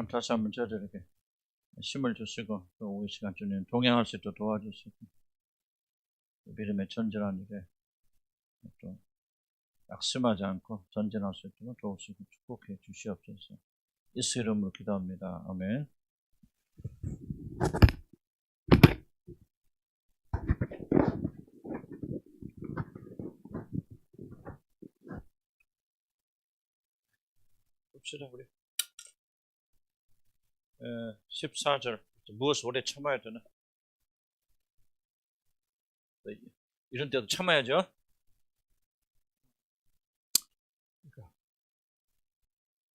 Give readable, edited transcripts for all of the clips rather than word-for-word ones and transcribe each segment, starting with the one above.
다시 한번 저들에게 힘을 주시고 또 오후 시간 주님 동행할 수 있도록 도와주시고 믿음의 전진한 일에 또 낙심하지 않고 전진할 수 있도록 도우시고 축복해 주시옵소서. 예수 이름으로 기도합니다. 아멘. 봅시다 우리 14절 무엇을 오래 참아야 되나? 이런 때도 참아야죠.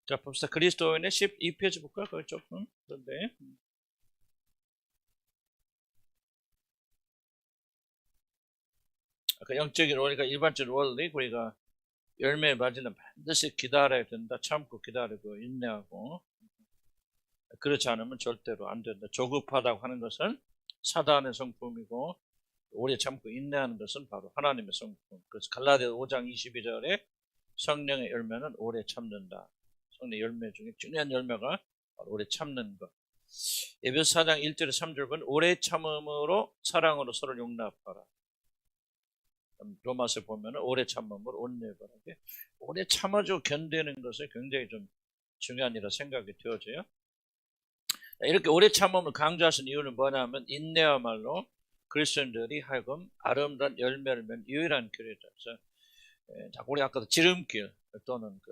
자 봅시다. 그리스도인의 12페이지 볼까요? 거기 조금 그런데 아까 영적인 원리가 일반적인 원리 우리가 열매 맞이는 반드시 기다려야 된다. 참고 기다리고 인내하고 그렇지 않으면 절대로 안 된다. 조급하다고 하는 것은 사단의 성품이고 오래 참고 인내하는 것은 바로 하나님의 성품. 그래서 갈라디아 5장 22절에 성령의 열매는 오래 참는다. 성령의 열매 중에 중요한 열매가 바로 오래 참는 것. 에베소 4장 1절에 3절 보면 오래 참음으로 사랑으로 서로 용납하라. 로마서에 보면 오래 참음으로 온유해바라게 오래 참아주고 견디는 것이 굉장히 좀 중요한 일이라 생각이 되어져요. 이렇게 오래 참음을 강조하신 이유는 뭐냐면 인내야말로 그리스도인들이 하여금 아름다운 열매를 맺는 유일한 길이죠. 그래서 자꾸 우리 아까도 지름길 또는 그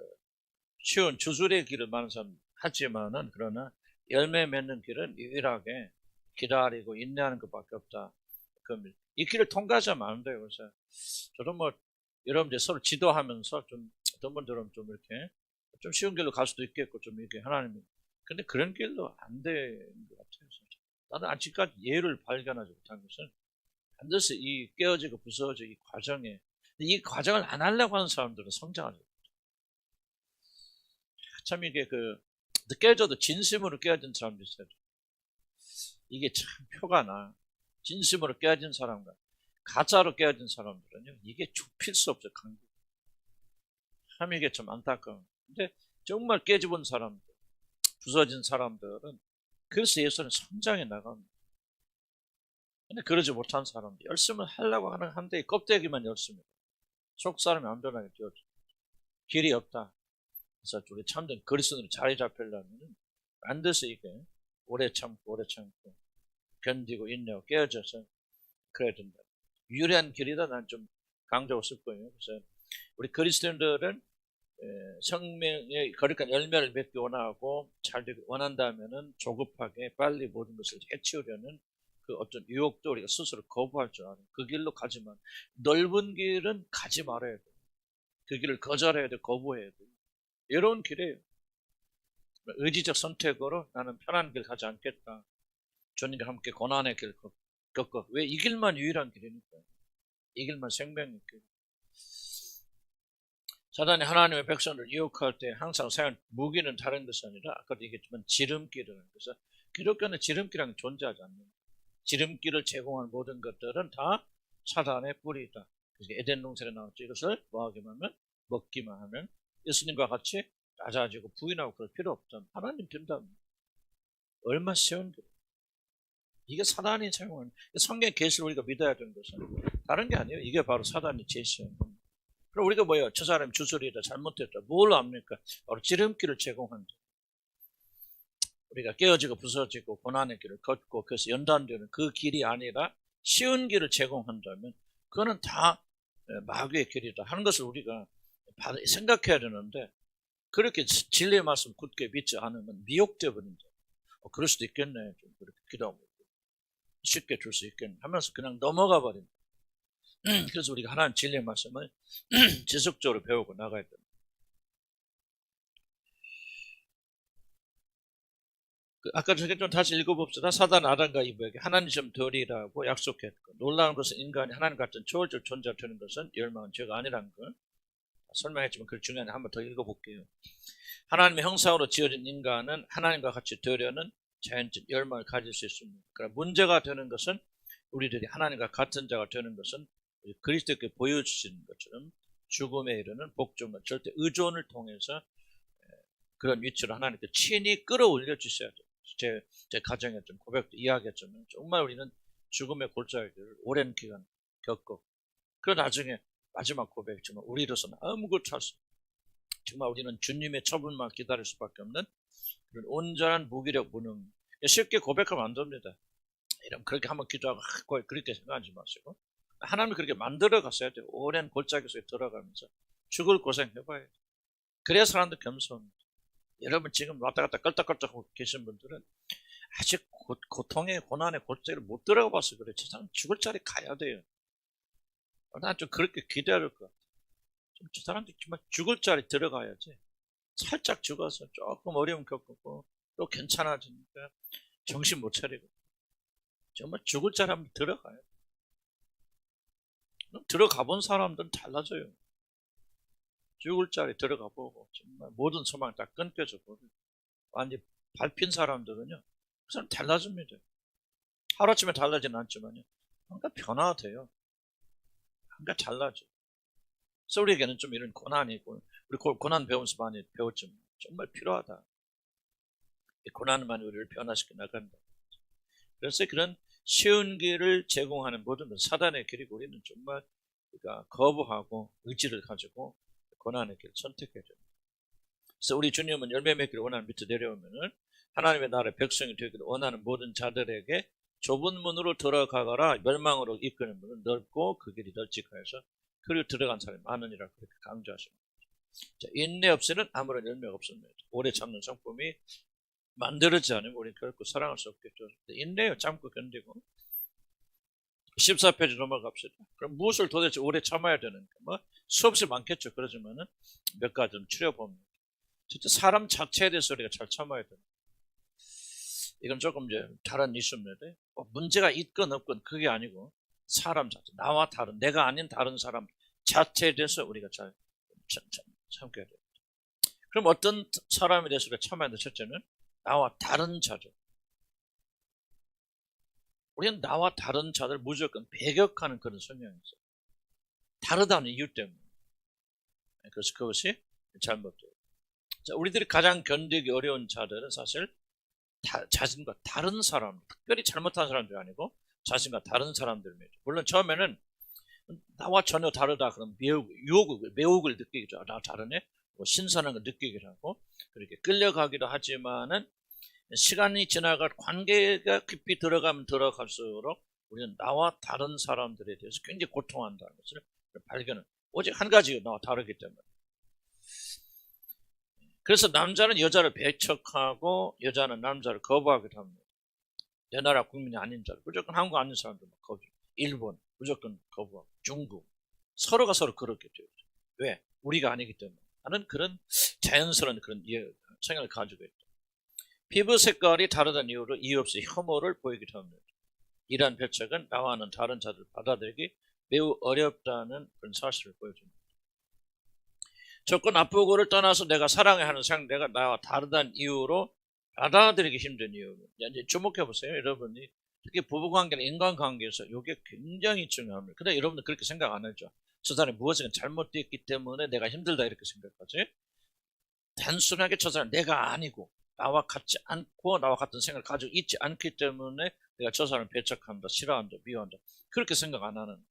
쉬운 주술의 길을 많은 사람 하지만은 그러나 열매 맺는 길은 유일하게 기다리고 인내하는 것밖에 없다. 그럼 이 길을 통과하자면 안 돼요. 그래서 저도 뭐 여러분들 서로 지도하면서 좀 어떤 분들은 좀 이렇게 좀 쉬운 길로 갈 수도 있겠고 좀 이렇게 하나님이 근데 그런 길도 안 되는 것 같아요. 나는 아직까지 예를 발견하지 못한 것은 반드시 이 깨어지고 부서지고 이 과정에 이 과정을 안 하려고 하는 사람들은 성장하지 못해요. 참 이게 깨져도 진심으로 깨어진 사람도 있어요. 이게 참 표가 나. 진심으로 깨어진 사람과 가짜로 깨어진 사람들은요, 이게 좁힐 수 없어요, 관계. 참 이게 좀 안타까운. 근데 정말 깨져본 사람들, 부서진 사람들은 그래서 예수는 성장해 나갑니다. 근데 그러지 못한 사람들, 열심히 하려고 하는데 껍데기만 열심히 속 사람이 안 변하게 되어져. 길이 없다. 그래서 우리 참된 그리스도인으로 자리 잡히려면 반드시 이게 오래 참고 견디고 인내하고 깨어져서 그래야 된다. 유리한 길이다 난 좀 강조하고 싶고요. 그래서 우리 그리스도인들은 생명의 거룩한 열매를 맺기 원하고 잘 되기 원한다면은 조급하게 빨리 모든 것을 해치우려는 그 어떤 유혹도 우리가 스스로 거부할 줄 알아요. 그 길로 가지만 넓은 길은 가지 말아야 돼. 그 길을 거절해야 돼, 거부해야 돼. 이런 길이에요. 의지적 선택으로 나는 편한 길 가지 않겠다. 주님과 함께 고난의 길 겪어. 왜? 이 길만 유일한 길이니까. 이 길만 생명의 길. 사단이 하나님의 백성을 유혹할 때 항상 사용 무기는 다른 것이 아니라 아까도 얘기했지만 지름길이라는 것은 기독교는 지름길은 존재하지 않는 지름길을 제공하는 모든 것들은 다 사단의 뿌리다. 그래서 에덴 동산에 나왔죠. 이것을 뭐하기만 하면 먹기만 하면 예수님과 같이 낮아지고 부인하고 그럴 필요 없던 하나님 된답니다. 얼마나 쉬운 길. 이게 사단이 사용하는 성경 계시를 우리가 믿어야 되는 것은 다른 게 아니에요. 이게 바로 사단이 제시하는 겁니다. 그럼 우리가 뭐예요? 저 사람이 주술이다, 잘못됐다. 뭘 압니까? 바로 지름길을 제공한다. 우리가 깨어지고 부서지고 고난의 길을 걷고 그래서 연단되는 그 길이 아니라 쉬운 길을 제공한다면 그거는 다 마귀의 길이다 하는 것을 우리가 생각해야 되는데 그렇게 진리의 말씀 굳게 믿지 않으면 미혹되어 버린다. 그럴 수도 있겠네. 좀 그렇게 기도하고 쉽게 줄 수 있겠네 하면서 그냥 넘어가 버린다. 그래서 우리가 하나님 진리의 말씀을 지속적으로 배우고 나가야 됩니다. 아까 저게 좀 다시 읽어봅시다. 사단 아담과 이브에게 하나님 좀 덜이라고 약속했고 놀라운 것은 인간이 하나님 같은 초월적 존재가 되는 것은 열망은 죄가 아니라는 걸 설명했지만 그 중간에 한번 더 읽어볼게요. 하나님의 형상으로 지어진 인간은 하나님과 같이 되려는 자연적 열망을 가질 수 있습니다. 그러나 문제가 되는 것은 우리들이 하나님과 같은 자가 되는 것은 그리스도께 보여주시는 것처럼 죽음에 이르는 복종과 절대 의존을 통해서 그런 위치로 하나님께 친히 끌어올려 주셔야 돼요. 제 가정에 좀 고백도 이야기했지만 정말 우리는 죽음의 골짜기를 오랜 기간 겪고 그 나중에 마지막 고백이지만 우리로서는 아무것도 할 수 없어요. 정말 우리는 주님의 처분만 기다릴 수밖에 없는 그런 온전한 무기력 무능. 쉽게 고백하면 안 됩니다. 이러면 그렇게 한번 기도하고 그렇게 생각하지 마시고 하나님이 그렇게 만들어 갔어야 돼요. 오랜 골짜기 속에 들어가면서 죽을 고생 해봐야 돼요. 그래야 사람들 겸손합니다. 여러분 지금 왔다 갔다 껄떡껄떡 하고 계신 분들은 아직 고통의 고난의 골짜기를 못 들어가 봐서 그래. 저 사람 죽을 자리 가야 돼요. 난 좀 그렇게 기대할 것 같아요. 저 사람들 정말 죽을 자리 들어가야지. 살짝 죽어서 조금 어려움 겪고 또 괜찮아지니까 정신 못 차리고 정말 죽을 자리 한번 들어가야 돼. 들어가 본 사람들은 달라져요. 죽을 자리 들어가 보고 정말 모든 소망 다 끊겨져 보고 완전히 밟힌 사람들은요 그 사람 달라집니다. 하루아침에 달라지는 않지만요 뭔가 변화돼요. 뭔가 달라져. 그래서 우리에게는 좀 이런 고난이 있고 우리 고난 배우면서 많이 배웠지만 정말 필요하다. 이 고난만이 우리를 변화시켜 나간다. 그래서 그런 쉬운 길을 제공하는 모든 사단의 길이고 우리는 정말 우리가 거부하고 의지를 가지고 고난의 길을 선택해야 됩니다. 그래서 우리 주님은 열매 맺기를 원하는 밑에 내려오면은 하나님의 나라의 백성이 되기를 원하는 모든 자들에게 좁은 문으로 들어가거라 멸망으로 이끄는 문은 넓고 그 길이 널찍하여서 그리로 들어간 사람이 많으니라 그렇게 강조하십니다. 자, 인내 없이는 아무런 열매가 없습니다. 오래 참는 성품이 만들어지지 않으면 우리는 결코 사랑할 수 없겠죠. 인내요 참고 견디고 14페이지 넘어갑시다. 그럼 무엇을 도대체 오래 참아야 되는가? 뭐 수없이 많겠죠. 그러지만은 몇 가지 좀 추려봅니다. 진짜 사람 자체에 대해서 우리가 잘 참아야 됩니다. 이건 조금 이제 다른 이슈입니다. 문제가 있건 없건 그게 아니고 사람 자체, 나와 다른, 내가 아닌 다른 사람 자체에 대해서 우리가 잘 참겨야 됩니다. 그럼 어떤 사람에 대해서 우리가 참아야 되는 첫째는 나와 다른 자죠. 우리는 나와 다른 자들 무조건 배격하는 그런 성향이 있어요. 다르다는 이유 때문에. 그래서 그것이 잘못돼요. 자, 우리들이 가장 견디기 어려운 자들은 사실 자신과 다른 사람, 특별히 잘못한 사람들이 아니고 자신과 다른 사람들입니다. 물론 처음에는 나와 전혀 다르다 그런 매혹을 느끼기도 나 다르네, 뭐 신선한 걸 느끼기도 하고 그렇게 끌려가기도 하지만은 시간이 지나가 관계가 깊이 들어가면 들어갈수록 우리는 나와 다른 사람들에 대해서 굉장히 고통한다는 것을 발견은 오직 한 가지 나와 다르기 때문에. 그래서 남자는 여자를 배척하고 여자는 남자를 거부하기도 합니다. 내 나라 국민이 아닌 자를 무조건 한국 아닌 사람들 거부, 일본 무조건 거부하고 중국 서로가 서로 그렇게 되죠. 왜? 우리가 아니기 때문에 하는 그런 자연스러운 그런 성향을 가지고 있다. 피부 색깔이 다르다는 이유로 이유 없이 혐오를 보이기도 합니다. 이러한 배척은 나와는 다른 자들을 받아들이기 매우 어렵다는 그런 사실을 보여줍니다. 적고 나쁘고를 떠나서 내가 사랑해야 하는 상대가 나와 다르다는 이유로 받아들이기 힘든 이유. 이제 주목해 보세요. 여러분이 특히 부부관계나 인간관계에서 이게 굉장히 중요합니다. 근데 여러분들 그렇게 생각 안 하죠. 저 사람이 무엇을 잘못됐기 때문에 내가 힘들다 이렇게 생각하지. 단순하게 저 사람 내가 아니고 나와 같지 않고 나와 같은 생각을 가지고 있지 않기 때문에 내가 저 사람을 배척한다, 싫어한다, 미워한다 그렇게 생각 안 하는.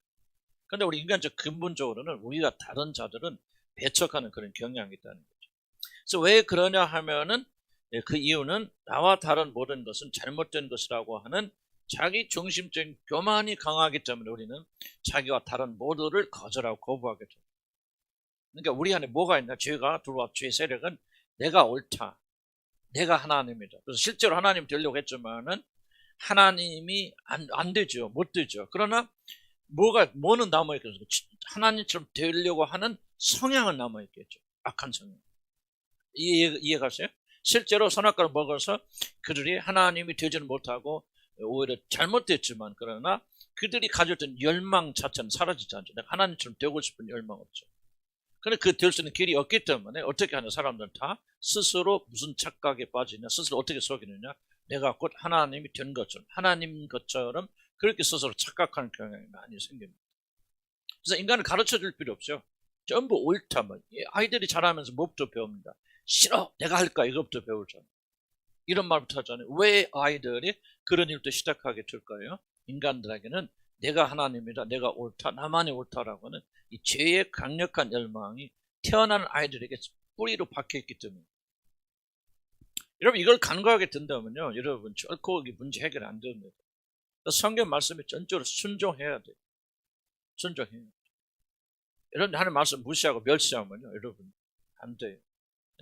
근데 우리 인간적 근본적으로는 우리가 다른 자들은 배척하는 그런 경향이 있다는 거죠. 그래서 왜 그러냐 하면은 그 이유는 나와 다른 모든 것은 잘못된 것이라고 하는 자기 중심적인 교만이 강하기 때문에 우리는 자기와 다른 모두를 거절하고 거부하게 됩니다. 그러니까 우리 안에 뭐가 있나? 죄가 들어와 죄의 세력은 내가 옳다. 내가 하나님이다. 그래서 실제로 하나님 되려고 했지만은 하나님이 안 되죠. 못 되죠. 그러나 뭐는 남아있겠어요? 하나님처럼 되려고 하는 성향은 남아있겠죠. 악한 성향. 이해가세요? 실제로 선악과를 먹어서 그들이 하나님이 되지는 못하고 오히려 잘못됐지만 그러나 그들이 가졌던 열망 자체는 사라지지 않죠. 내가 하나님처럼 되고 싶은 열망 없죠. 그런데 그 될 수 있는 길이 없기 때문에 어떻게 하는 사람들은 다 스스로 무슨 착각에 빠지냐, 스스로 어떻게 속이느냐, 내가 곧 하나님이 된 것처럼, 하나님 것처럼 그렇게 스스로 착각하는 경향이 많이 생깁니다. 그래서 인간을 가르쳐 줄 필요 없죠. 전부 옳다. 아이들이 자라면서 몹도 배웁니다. 싫어, 내가 할까? 이것부터 배우잖아요. 이런 말부터 하잖아요. 왜 아이들이 그런 일도 시작하게 될까요? 인간들에게는 내가 하나님이다, 내가 옳다, 나만이 옳다라고 하는 이 죄의 강력한 열망이 태어나는 아이들에게 뿌리로 박혀있기 때문에. 여러분, 이걸 간과하게 된다면요, 여러분 결코 이 문제 해결 안 됩니다. 성경 말씀에 전적으로 순종해야 돼요. 순종해야 돼요. 여러분, 하나님 말씀 무시하고 멸시하면요, 여러분 안 돼요.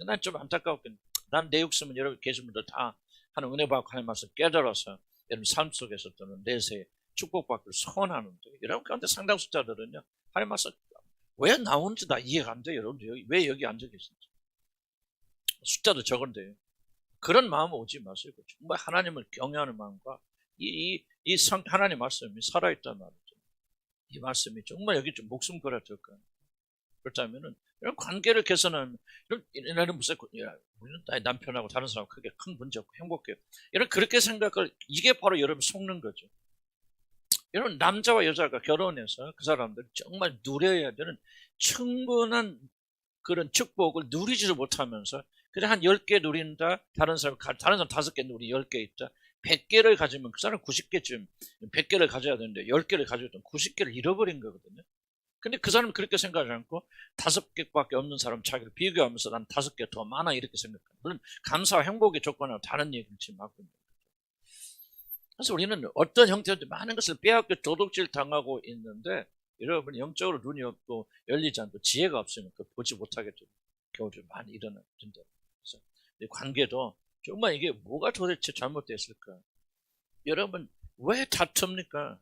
난 좀 안타까웠겠네. 난 내 육성은 여러분 계신 분들 다 하는 은혜 받고 하나님 말씀 깨달아서 여러분 삶 속에서 또는 내세에 축복받기를 소원하는데, 여러분 가운데 상당수자들은요, 하나님 말씀 왜 나오는지 다 이해가 안 돼요. 여러분 왜 여기 앉아 계신지. 숫자도 적은데요. 그런 마음 오지 마시고 정말 하나님을 경외하는 마음과 하나님 말씀이 살아있단 말이죠. 이 말씀이 정말 여기 좀 목숨 걸어야 될 거예요. 그렇다면은 이런 관계를 개선하면, 이런 무슨 우리는 나의 남편하고 다른 사람 크게 큰 문제 없고 행복해요. 이런 그렇게 생각을, 이게 바로 여러분 속는 거죠. 여러분, 남자와 여자가 결혼해서 그 사람들 정말 누려야 되는 충분한 그런 축복을 누리지를 못하면서 그냥 한 10개 누린다, 다른 사람 5개 누리 10개 있다, 100개를 가지면 그 사람 90개쯤 100개를 가져야 되는데 10개를 가져야 90개를 잃어버린 거거든요. 근데 그 사람은 그렇게 생각하지 않고 5개밖에 없는 사람 자기를 비교하면서 난 5개 더 많아 이렇게 생각합니다. 물론 감사와 행복의 조건하고 다른 얘기인지 맞군요. 그래서 우리는 어떤 형태로든 많은 것을 빼앗겨 도둑질 당하고 있는데, 여러분 영적으로 눈이 없고 열리지 않고 지혜가 없으면 그 보지 못하게 되는 경우들이 많이 일어난다. 그래서 이 관계도 정말 이게 뭐가 도대체 잘못됐을까? 여러분 왜 다툽니까?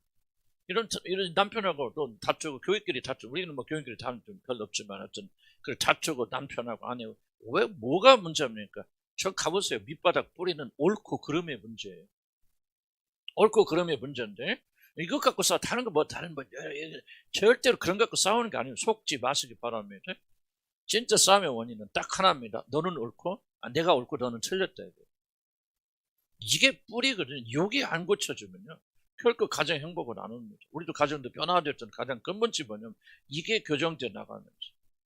이런 남편하고 또 다투고 교회끼리 다투고, 우리는 뭐 교회끼리 다투는 좀 별로 없지만 하여튼 그 다투고 남편하고 아내하고 왜 뭐가 문제입니까? 저 가보세요. 밑바닥 뿌리는 옳고 그름의 문제예요. 옳고 그름의 문제인데 이것 갖고 다른 거 절대로 그런 거 갖고 싸우는 게 아니에요. 속지 마시기 바랍니다. 진짜 싸움의 원인은 딱 하나입니다. 너는 옳고 내가 옳고 너는 틀렸다. 이게 뿌리거든요. 이게 안 고쳐지면요, 결코 가정 행복을 안 합니다. 우리도 가정도 변화되었던 가장 근본지 뭐냐면 이게 교정돼 나가면서,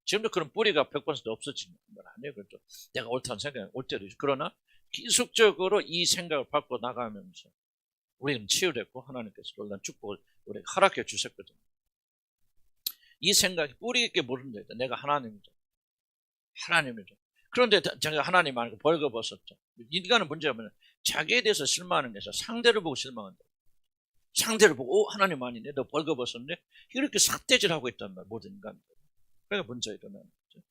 지금도 그런 뿌리가 100% 없어지는 건 아니에요. 그렇죠? 내가 옳다는 생각이 올 때도 있죠. 그러나 기술적으로 이 생각을 바꿔 나가면서 우리는 치유됐고 하나님께서 놀라운 축복을 우리에게 허락해 주셨거든요. 이 생각이 뿌리 있게 모른다. 내가 하나님이다. 하나님이죠. 그런데 제가 하나님 아니고 벌거벗었죠. 인간은 문제가 뭐냐, 자기에 대해서 실망하는 게 아니라 상대를 보고 실망한다. 상대를 보고 하나님 아니네, 너 벌거벗었네, 이렇게 삿대질하고 있단 말이야, 모든 인간들. 그러니까 문제가 일어나는 거죠.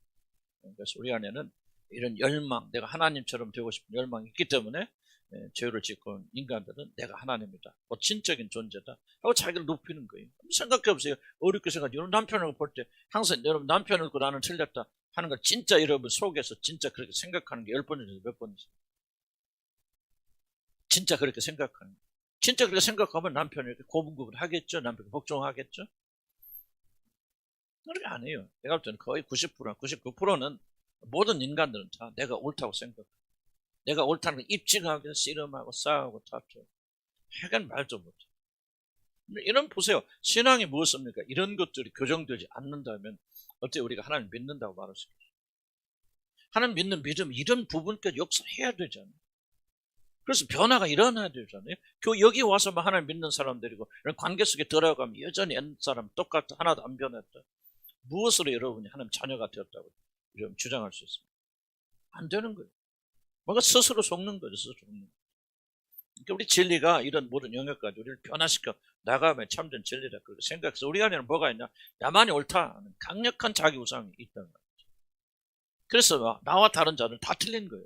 그래서 우리 안에는 이런 열망, 내가 하나님처럼 되고 싶은 열망이 있기 때문에 죄를 짓고 온 인간들은 내가 하나님이다, 진적인 존재다 하고 자기를 높이는 거예요. 생각해 보세요. 어렵게 생각해. 여러분 남편을 볼 때 항상 여러분 남편을 고 나는 틀렸다 하는 걸 진짜 여러분 속에서 진짜 그렇게 생각하는 게 10번이죠, 몇 번이죠. 진짜 그렇게 생각하는 거예요. 진짜 그렇게 생각하면 남편에게 고분고분 하겠죠. 남편에게 복종하겠죠. 그렇게 안 해요. 내가 볼 때는 거의 90%, 99%는 모든 인간들은 다 내가 옳다고 생각해요. 내가 옳다는 걸 입증하기 위해서 씨름하고 싸우고 다투고 하여간 말도 못해. 이런 보세요. 신앙이 무엇입니까? 이런 것들이 교정되지 않는다면 어떻게 우리가 하나님 믿는다고 말할 수 있겠어요? 하나님 믿는 믿음, 이런 부분까지 역사해야 되잖아요. 그래서 변화가 일어나야 되잖아요. 여기 와서만 하나님 믿는 사람들이고 이런 관계 속에 들어가면 여전히 옛 사람 똑같아, 하나도 안 변했다. 무엇으로 여러분이 하나님 자녀가 되었다고 여러분 주장할 수 있습니까? 안 되는 거예요. 뭔가 스스로 속는 거죠. 스스로 속는 거죠. 그러니까 우리 진리가 이런 모든 영역까지 우리를 변화시켜 나가면 참된 진리다 그렇게 생각해서 우리 안에는 뭐가 있냐, 나만이 옳다 하는 강력한 자기 우상이 있다는 거죠. 그래서 나와 다른 자는 다 틀린 거예요.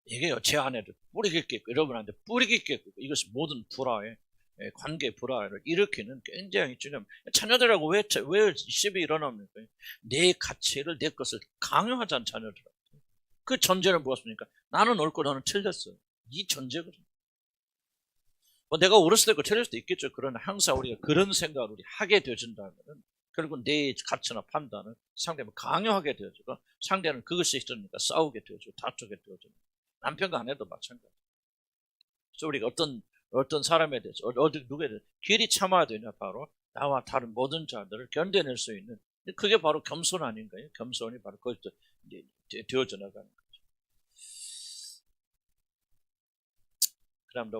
이게요, 제 안에도 뿌리 깊게 있고 여러분한테 뿌리 깊게 있고, 이것이 모든 불화에, 관계 불화를 일으키는 굉장히 중요한, 자녀들하고 왜 시비 일어납니까? 내 가치를, 내 것을 강요하자는 자녀들. 그 전제는 무엇입니까? 나는 옳고 너는 틀렸어. 이 전제거든요. 내가 옳았을 때고 틀릴 수도 있겠죠. 그러나 항상 우리가 그런 생각을 우리 하게 되어진다면 결국 내 가치나 판단을 상대방을 강요하게 되어지고, 상대는 그것이 있으니까 싸우게 되어지고 다투게 되어지고, 남편과 아내도 마찬가지. 그래서 우리가 어떤 사람에 대해서 누구에 대해서 길이 참아야 되냐, 바로 나와 다른 모든 자들을 견뎌낼 수 있는 그게 바로 겸손 아닌가요? 겸손이 바로 거기서 되어져 나가는 거죠. 그 다음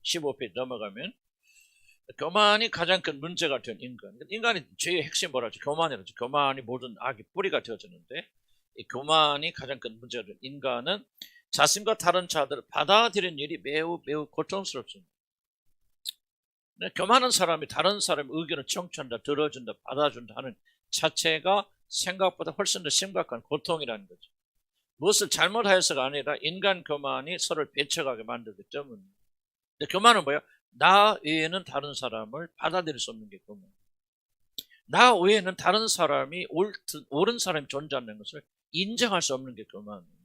15페이지 넘어가면 교만이 가장 큰 문제가 된 인간. 인간이 죄의 핵심 뭐라죠? 교만이라죠. 교만이 모든 악의 뿌리가 되어졌는데 이 교만이 가장 큰 문제가 된 인간은 자신과 다른 자들을 받아들이는 일이 매우 고통스럽습니다. 교만한 사람이 다른 사람의 의견을 청취한다, 들어준다, 받아준다 하는 자체가 생각보다 훨씬 더 심각한 고통이라는 거죠. 무엇을 잘못하여서가 아니라 인간 교만이 서로를 배척하게 만들기 때문입니다. 근데 교만은 뭐예요? 나 외에는 다른 사람을 받아들일 수 없는 게 교만. 나 외에는 다른 사람이 옳은 사람이 존재하는 것을 인정할 수 없는 게 교만입니다.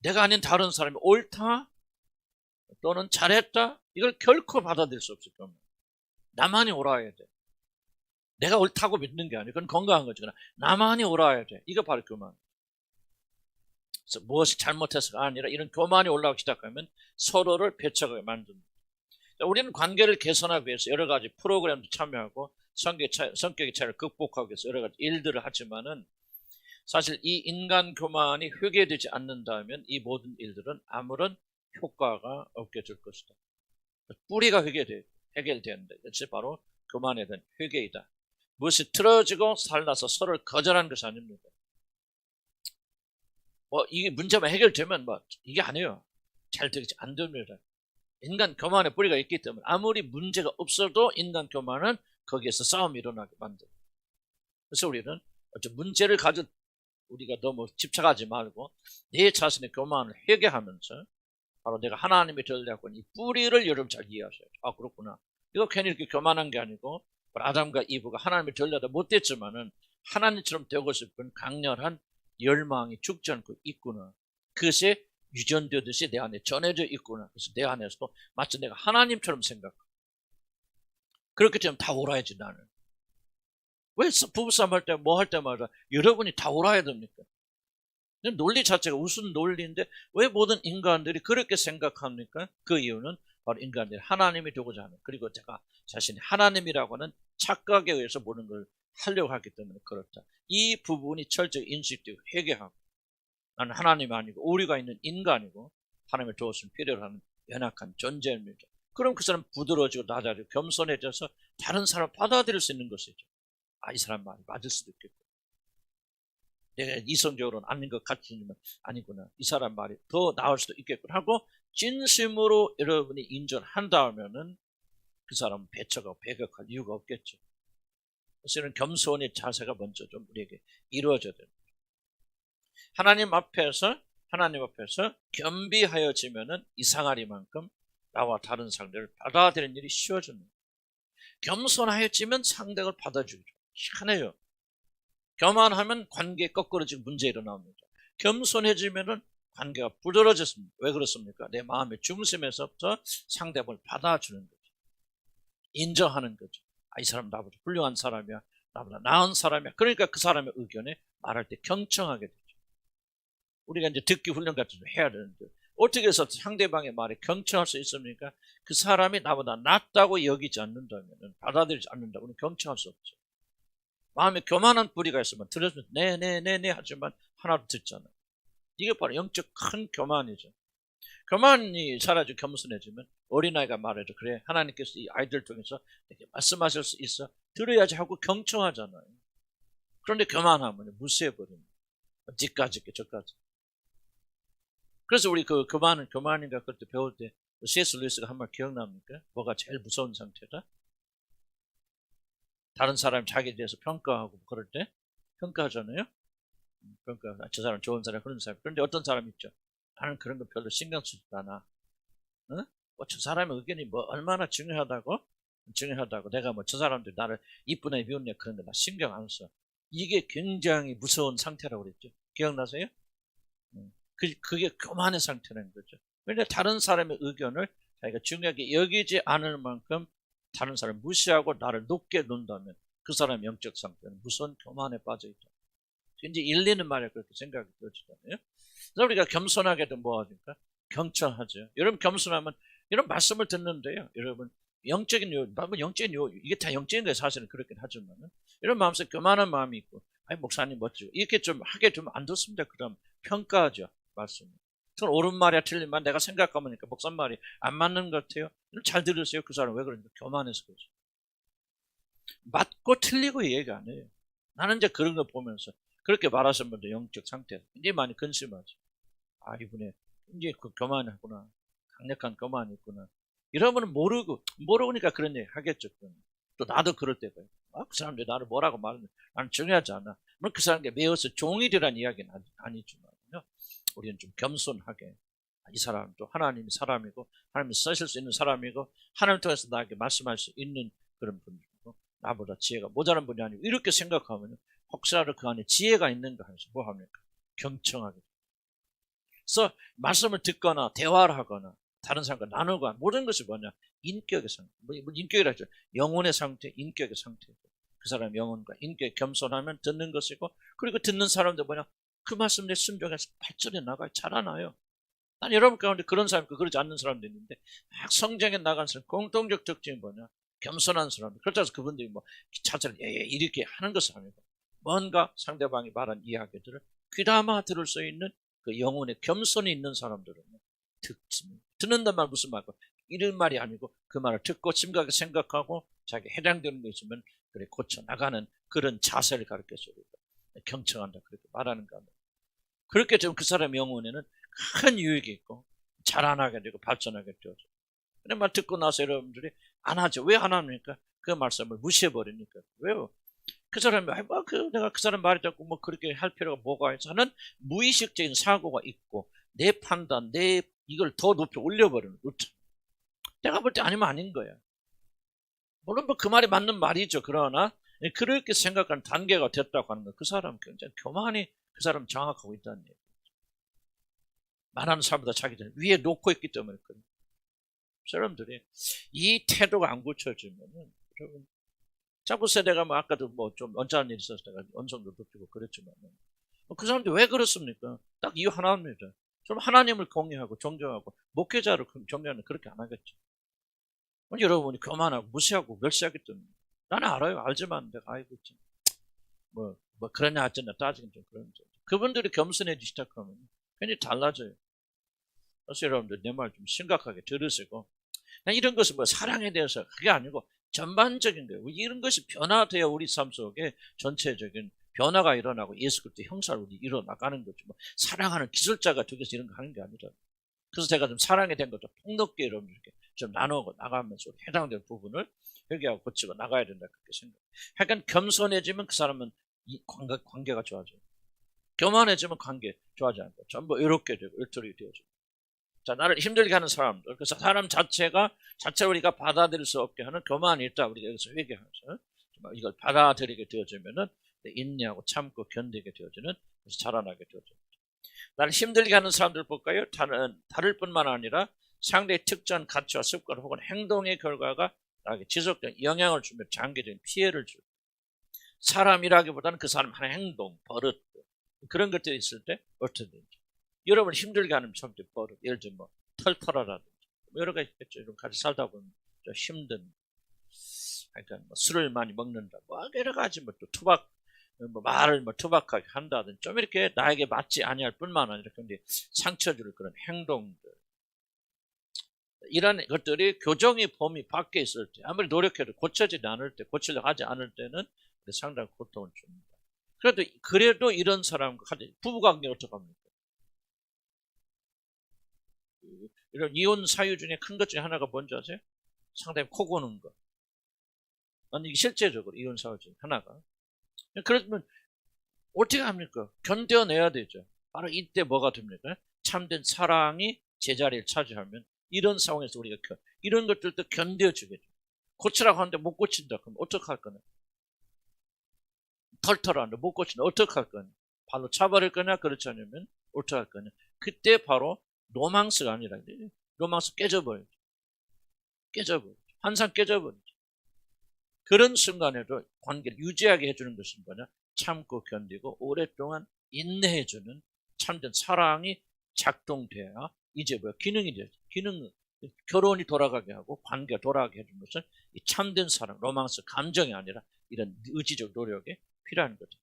내가 아닌 다른 사람이 옳다 또는 잘했다 이걸 결코 받아들일 수 없을 겁니다. 나만이 옳아야 돼. 내가 옳다고 믿는 게 아니고 그건 건강한 거죠. 나만이 옳아야 돼. 이거 바로 교만. 그래서 무엇이 잘못해서가 아니라 이런 교만이 올라오기 시작하면 서로를 배척하게 만듭니다. 우리는 관계를 개선하기 위해서 여러 가지 프로그램도 참여하고 성격의 차이를 극복하기 위해서 여러 가지 일들을 하지만은 사실 이 인간 교만이 회개되지 않는다면 이 모든 일들은 아무런 효과가 없게 될 것이다. 뿌리가 해결되는데 그것이 바로 교만에 대한 회개이다. 무엇이 틀어지고 살라서 서로를 거절하는 것이 아닙니다. 이게 문제만 해결되면 이게 아니에요. 잘 되지 안 됩니다. 인간 교만의 뿌리가 있기 때문에 아무리 문제가 없어도 인간 교만은 거기에서 싸움이 일어나게 만듭니다. 그래서 우리는 문제를 가져 우리가 너무 집착하지 말고 내 자신의 교만을 회개하면서 바로 내가 하나님이 되려고 하는 이 뿌리를 여러분 잘 이해하셔야 돼요. 그렇구나. 이거 괜히 이렇게 교만한 게 아니고 아담과 이브가 하나님이 되려다 못됐지만은 하나님처럼 되고 싶은 강렬한 열망이 죽지 않고 있구나. 그것이 유전되듯이 내 안에 전해져 있구나. 그래서 내 안에서도 마치 내가 하나님처럼 생각하고 그렇게 되면 다 옳아야지 나는. 왜 부부싸움 할 때 뭐 할 때마다 여러분이 다 옳아야 됩니까? 논리 자체가 무슨 논리인데 왜 모든 인간들이 그렇게 생각합니까? 그 이유는 바로 인간들이 하나님이 되고자 하는 그리고 제가 자신이 하나님이라고 하는 착각에 의해서 모든 걸 하려고 하기 때문에 그렇다. 이 부분이 철저히 인식되고 회개하고 나는 하나님이 아니고 우리가 있는 인간이고 하나님의 도우심을 필요로 하는 연약한 존재입니다. 그럼 그 사람 부드러워지고 낮아지고 겸손해져서 다른 사람을 받아들일 수 있는 것이죠. 이 사람 말이 맞을 수도 있겠고 내가 이성적으로는 아닌 것 같지만 아니구나. 이 사람 말이 더 나을 수도 있겠구나 하고 진심으로 여러분이 인정한다면은 그 사람은 배척하고 배격할 이유가 없겠죠. 그래서 이런 겸손의 자세가 먼저 좀 우리에게 이루어져야 됩니다. 하나님 앞에서 겸비하여지면은 이상하리만큼 나와 다른 상대를 받아들이는 일이 쉬워집니다. 겸손하여지면 상대를 받아주기로 희한해요. 교만하면 관계에 거꾸로지고 문제 일어납니다. 겸손해지면은 관계가 부드러워졌습니다. 왜 그렇습니까? 내 마음의 중심에서부터 상대방을 받아주는 거죠. 인정하는 거죠. 이 사람 나보다 훌륭한 사람이야. 나보다 나은 사람이야. 그러니까 그 사람의 의견에 말할 때 경청하게 되죠. 우리가 이제 듣기 훈련 같은 거 해야 되는데 어떻게 해서 상대방의 말에 경청할 수 있습니까? 그 사람이 나보다 낫다고 여기지 않는다면 받아들이지 않는다면 우리는 경청할 수 없죠. 마음에 교만한 뿌리가 있으면 들어주면 네네네네 하지만 하나도 듣잖아요. 이게 바로 영적 큰 교만이죠. 교만이 사라지고 겸손해지면 어린아이가 말해도 그래 하나님께서 이 아이들 통해서 이렇게 말씀하실 수 있어 들어야지 하고 경청하잖아요. 그런데 교만하면 무시해버립니다. 뒤까지 저까지. 그래서 우리 그 교만인가 그때 배울 때 C.S. 루이스가 한 말 기억납니까? 뭐가 제일 무서운 상태다? 다른 사람이 자기에 대해서 평가하고 그럴 때 평가하잖아요. 저 사람 좋은 사람 그런 사람. 그런데 어떤 사람 있죠. 나는 그런 거 별로 신경 쓰지 않아. 저 사람의 의견이 뭐 얼마나 중요하다고 내가 저 사람들 나를 이쁘네 미웠네 그런 거 나 신경 안 써. 이게 굉장히 무서운 상태라고 그랬죠. 기억나세요? 그게 교만의 상태라는 거죠. 왜냐하면 다른 사람의 의견을 자기가 중요하게 여기지 않을 만큼 다른 사람을 무시하고 나를 높게 놓는다면 그 사람의 영적 상태는 무서운 교만에 빠져있다. 이제 일리는 말에 그렇게 생각이 들어지잖아요. 그래서 우리가 겸손하게 좀 뭐 하니까 경청하죠. 여러분 겸손하면 이런 말씀을 듣는데요. 여러분 영적인 요, 뭐 영적인 요, 이게 다 영적인 거예요. 사실은 그렇긴 하지만 이런 마음속에 교만한 마음이 있고, 아니 목사님 멋지고 이렇게 좀 하게 좀 안 좋습니다. 그럼 평가하죠. 말씀. 그건 옳은 말이야 틀린 말 내가 생각하니까 목사님 말이 안 맞는 것 같아요. 잘 들으세요. 그 사람 왜 그러니까 교만해서 그러죠. 맞고 틀리고 얘기 안 해요. 나는 이제 그런 거 보면서 그렇게 말하시는 분들 영적 상태에서 굉장히 많이 근심하죠. 아, 이분의 굉장히 그 교만하구나. 강력한 교만이 있구나. 이러면 모르니까 그런 얘기 하겠죠. 또 나도 그럴 때가 있고. 아, 그 사람들이 나를 뭐라고 말하는 나는 중요하지 않아. 그 사람에게 매어서 종이라는 이야기는 아니지만요. 우리는 좀 겸손하게. 이 사람은 또 하나님이 사람이고, 하나님이 쓰실 수 있는 사람이고, 하나님 통해서 나에게 말씀할 수 있는 그런 분이고, 나보다 지혜가 모자란 분이 아니고, 이렇게 생각하면 혹시라도 그 안에 지혜가 있는가 해서 뭐 합니까? 경청하게. 그래서 말씀을 듣거나 대화를 하거나 다른 사람과 나누고 모든 것이 뭐냐? 인격의 상태. 인격이라 하죠. 영혼의 상태, 인격의 상태고. 그 사람의 영혼과 인격이 겸손하면 듣는 것이고, 그리고 듣는 사람도 뭐냐? 그 말씀 내 순종해서 발전해 나가요. 자라나요. 난 여러분 가운데 그런 사람 있고 그러지 않는 사람도 있는데 막 성장해 나간 사람 공통적 특징이 뭐냐? 겸손한 사람들. 그렇다고 해서 그분들이 뭐 자체를 이렇게 하는 것은 아니고 뭔가 상대방이 말한 이야기들을 귀담아 들을 수 있는 그 영혼의 겸손이 있는 사람들은 듣는단 말 무슨 말고 이런 말이 아니고 그 말을 듣고 심각하게 생각하고 자기 해당되는 거 있으면 그래 고쳐 나가는 그런 자세를 가르쳐서 경청한다 그렇게 말하는 거 아니에요. 그렇게 되면 그 사람의 영혼에는 큰 유익이 있고 자라나게 되고 발전하게 되죠. 그런 말 듣고 나서 여러분들이 안 하죠. 왜 안 합니까? 그 말씀을 무시해버리니까. 왜요? 그 사람이 내가 그 사람 말이 듣고 뭐 그렇게 할 필요가 뭐가 있어 하는 무의식적인 사고가 있고 내 판단, 내 이걸 더 높이 올려버리는 거죠. 내가 볼 때 아니면 아닌 거야. 물론 뭐 그 말이 맞는 말이죠. 그러나 그렇게 생각하는 단계가 됐다고 하는 거. 그 사람 굉장히 교만이 그 사람 장악하고 있다는 얘기죠. 말하는 사람보다 자기 위에 놓고 있기 때문에 그래요. 사람들이 이 태도가 안 고쳐지면은 여러분 자꾸 세대가 뭐 아까도 뭐 좀 언짢은 일이 있어서 내가 언성도 높이고 그랬지만 그 사람들이 왜 그렇습니까? 딱 이유 하나입니다. 좀 하나님을 공유하고 존경하고 목회자를 존경하는 그렇게 안 하겠죠. 여러분이 교만하고 무시하고 멸시하기 때문에 나는 알아요. 알지만 내가 아이고 뭐 그러냐 어쩌냐 따지긴 좀 그런데 그분들이 겸손해지기 시작하면 굉장히 달라져요. 그래서 여러분들 내 말 좀 심각하게 들으시고 이런 것은 뭐 사랑에 대해서 그게 아니고 전반적인 거예요. 이런 것이 변화되어 우리 삶 속에 전체적인 변화가 일어나고 예수 그리스도의 형상으로 일어나가는 거죠. 뭐 사랑하는 기술자가 되어서 이런 거 하는 게 아니라. 그래서 제가 좀 사랑에 대한 것도 폭넓게 여러분들 이렇게 좀 나누고 나가면서 해당되는 부분을 회개하고 고치고 나가야 된다 그렇게 생각해요. 약간 겸손해지면 그 사람은 이 관계가 좋아져요. 교만해지면 관계 좋아하지 않고 전부 이렇게 되고 일터리 되어져요. 자, 나를 힘들게 하는 사람들. 그래서 사람 자체를 우리가 받아들일 수 없게 하는 교만이 있다. 우리가 여기서 회개하면서 이걸 받아들이게 되어지면은 인내하고 참고 견디게 되어지는 그래서 자라나게 되어집니다. 나를 힘들게 하는 사람들 볼까요? 다를 뿐만 아니라 상대의 특정 가치와 습관 혹은 행동의 결과가 나에게 지속적인 영향을 주며 장기적인 피해를 줍니다. 사람이라기보다는 그 사람 하는 행동, 버릇 그런 것들이 있을 때 어떻게든지 여러분 힘들게 하는 성격 버릇 예를 들면 뭐 털털하라든지 여러 가지 있겠죠. 이런 같이 살다 보면 좀 힘든 그러니까 뭐 술을 많이 먹는다 뭐 여러 가지 뭐 또 말을 투박하게 한다든지 좀 이렇게 나에게 맞지 아니할 뿐만 아니라 근데 상처 줄 그런 행동들 이런 것들이 교정의 범위 밖에 있을 때 아무리 노력해도 고쳐지지 않을 때 고치려고 하지 않을 때는 상당히 고통을 줍니다. 그래도 이런 사람과 부부관계 어떡합니까? 이런 이혼 사유 중에 큰 것 중에 하나가 뭔지 아세요? 상당히 코 고는 거. 아니 이게 실제적으로 이혼 사유 중에 하나가. 그러면 어떻게 합니까? 견뎌내야 되죠. 바로 이때 뭐가 됩니까? 참된 사랑이 제자리를 차지하면 이런 상황에서 우리가 이런 것들도 견뎌주겠죠. 고치라고 하는데 못 고친다. 그럼 어떡할 거냐? 털털하는데 못 고친다. 어떡할 거냐? 발로 차버릴 거냐? 그렇지 않으면 어떡할 거냐? 그때 바로 로망스가 아니라 로망스 깨져버리죠. 환상 깨져버리죠. 그런 순간에도 관계를 유지하게 해주는 것은 뭐냐? 참고 견디고 오랫동안 인내해주는 참된 사랑이 작동돼야 이제 기능이 되죠. 결혼이 돌아가게 하고 관계가 돌아가게 해주는 것은 이 참된 사랑, 로망스, 감정이 아니라 이런 의지적 노력이 필요한 거죠.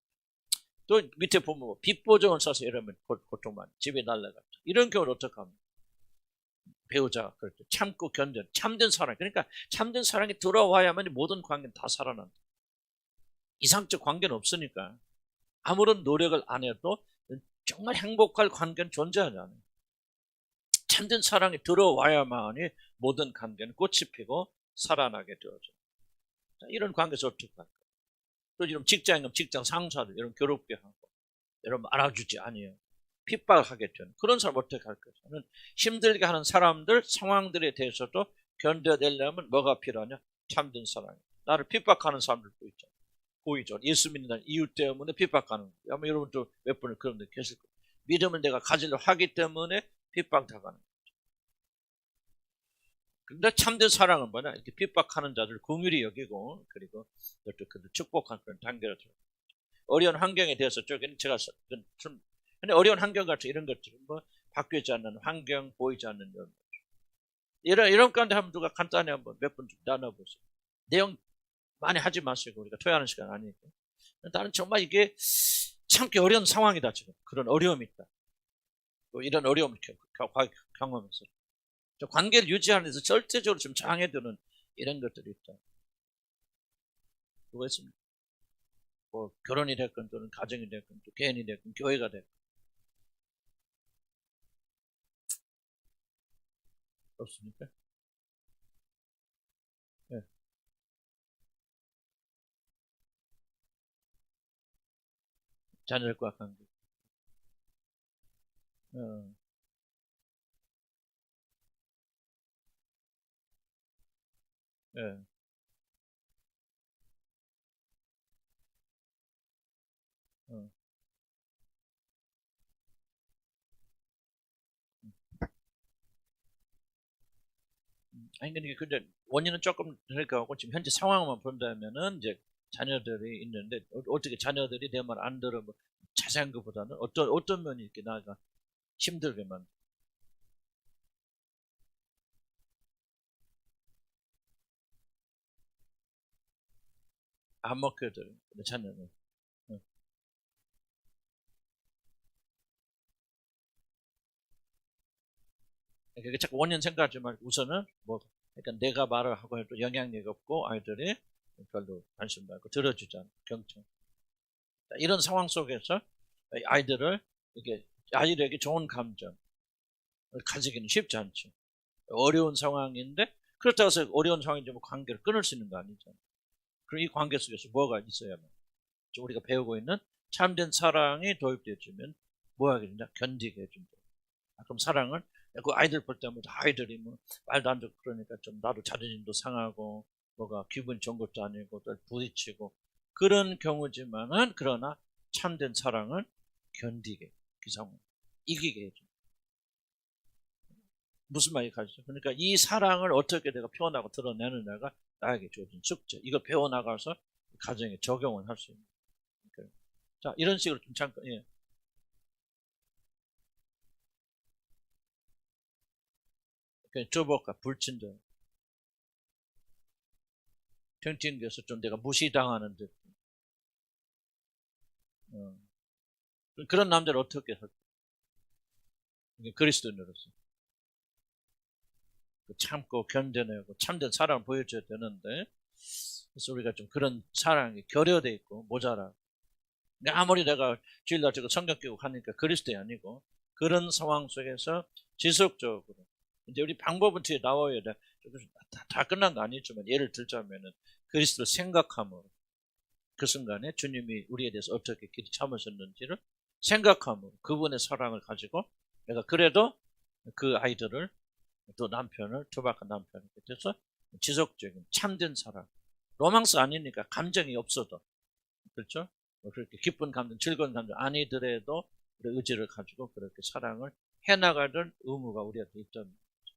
또 밑에 보면 뭐 빚보정을 써서 이러면 고통만 집에 날라갔다. 이런 경우는 어떻게 합니까? 배우자가 그렇게 참고 견뎌 참된 사랑. 그러니까 참된 사랑이 들어와야만 모든 관계는 다 살아난다. 이상적 관계는 없으니까 아무런 노력을 안 해도 정말 행복할 관계는 존재하지 않아요. 참된 사랑이 들어와야만이 모든 관계는 꽃이 피고 살아나게 되어져. 이런 관계에서 어떻게 할까? 또 이런 직장인, 직장 상사들 이런 괴롭게 하고 여러분 알아주지 아니에요. 핍박하게 되는 그런 사람 어떻게 할까? 저는 힘들게 하는 사람들 상황들에 대해서도 견뎌내려면 뭐가 필요하냐? 참된 사랑. 나를 핍박하는 사람들도 있잖아요. 보이죠. 예수 믿는 이유 때문에 핍박하는 거예요. 아마 여러분도 몇 분을 그런 데 계실 거예요. 믿음을 내가 가지려 하기 때문에 핍박당하는 거예요. 근데 참된 사랑은 뭐냐? 이렇게 핍박하는 자들 긍휼히 여기고 그리고 또 축복하는 그런 단계를 어려운 환경에 대해서 제가 좀 근데 어려운 환경 같은 이런 것들은 뭐 바뀌지 않는 환경 보이지 않는 이런 가운데 한번 누가 간단히 한번 몇 분 좀 나눠보세요. 내용 많이 하지 마시고 우리가 토요하는 시간 아니니까. 나는 정말 이게 참기 어려운 상황이다 지금 그런 어려움이 있다. 또 이런 어려움을 경험해서 관계를 유지하는 데서 절대적으로 좀 장애되는 이런 것들이 있다. 누가 있습니까? 뭐 결혼이 됐건 또는 가정이 됐건 또 개인이 됐건 교회가 됐건 없습니까? 네. 자녀과 관계. 어, 예. 어. 아니 근데 원인은 조금 다를 것 같고 지금 현재 상황만 본다면은 이제 자녀들이 있는데 어떻게 자녀들이 내 말 안 들어 뭐 자세한 것보다는 어떤 면이 이렇게 나가 힘들게만 안 먹거든 자녀는. 어. 그러니까 자꾸 원인 생각하지 말고 우선은 뭐 그러니까 내가 말을 하고 해도 영향력이 없고 아이들이 별로 관심도 없고 들어주지 않고 경청. 이런 상황 속에서 아이들을 이렇게 아이들에게 좋은 감정을 가지기는 쉽지 않죠. 어려운 상황인데 그렇다고 해서 어려운 상황인데 뭐 관계를 끊을 수 있는 거 아니죠. 그럼 이 관계 속에서 뭐가 있어야만 우리가 배우고 있는 참된 사랑이 도입되어지면 뭐 하게 되냐? 견디게 해준다. 그럼 사랑을 그 아이들 볼 때마다 아이들이 뭐 말도 안 듣고 그러니까 좀 나도 자존심도 상하고 뭐가 기분 좋은 것도 아니고 또 부딪히고 그런 경우지만은 그러나 참된 사랑은 견디게 그 상황 이기게 해줘. 무슨 말이 가죠? 그러니까 이 사랑을 어떻게 내가 표현하고 드러내느냐가 나에게 주어진 숙제. 이걸 배워나가서 가정에 적용을 할 수 있는. 그러니까 자, 이런 식으로 좀 잠깐, 예. 그러니까 줘볼까, 불친절. 팅팅돼서 좀 내가 무시당하는 듯. 어. 그런 남자를 어떻게 할까? 그리스도인으로서. 참고 견뎌내고 참된 사랑을 보여줘야 되는데, 그래서 우리가 좀 그런 사랑이 결여돼 있고 모자라. 그러니까 아무리 내가 주일날 저거 성경 끼고 하니까 그리스도이 아니고 그런 상황 속에서 지속적으로 이제 우리 방법은 뒤에 나와야 돼. 다 끝난 거 아니지만 예를 들자면은 그리스도를 생각함으로 그 순간에 주님이 우리에 대해서 어떻게 길이 참으셨는지를 생각함으로 그분의 사랑을 가지고 내가 그래도 그 아이들을 또 남편을 투박한 남편을 그래서 지속적인 참된 사랑 로망스 아니니까 감정이 없어도 그렇죠? 그렇게 기쁜 감정, 즐거운 감정 아니더라도 우리 의지를 가지고 그렇게 사랑을 해나가는 의무가 우리한테 있다는 거죠.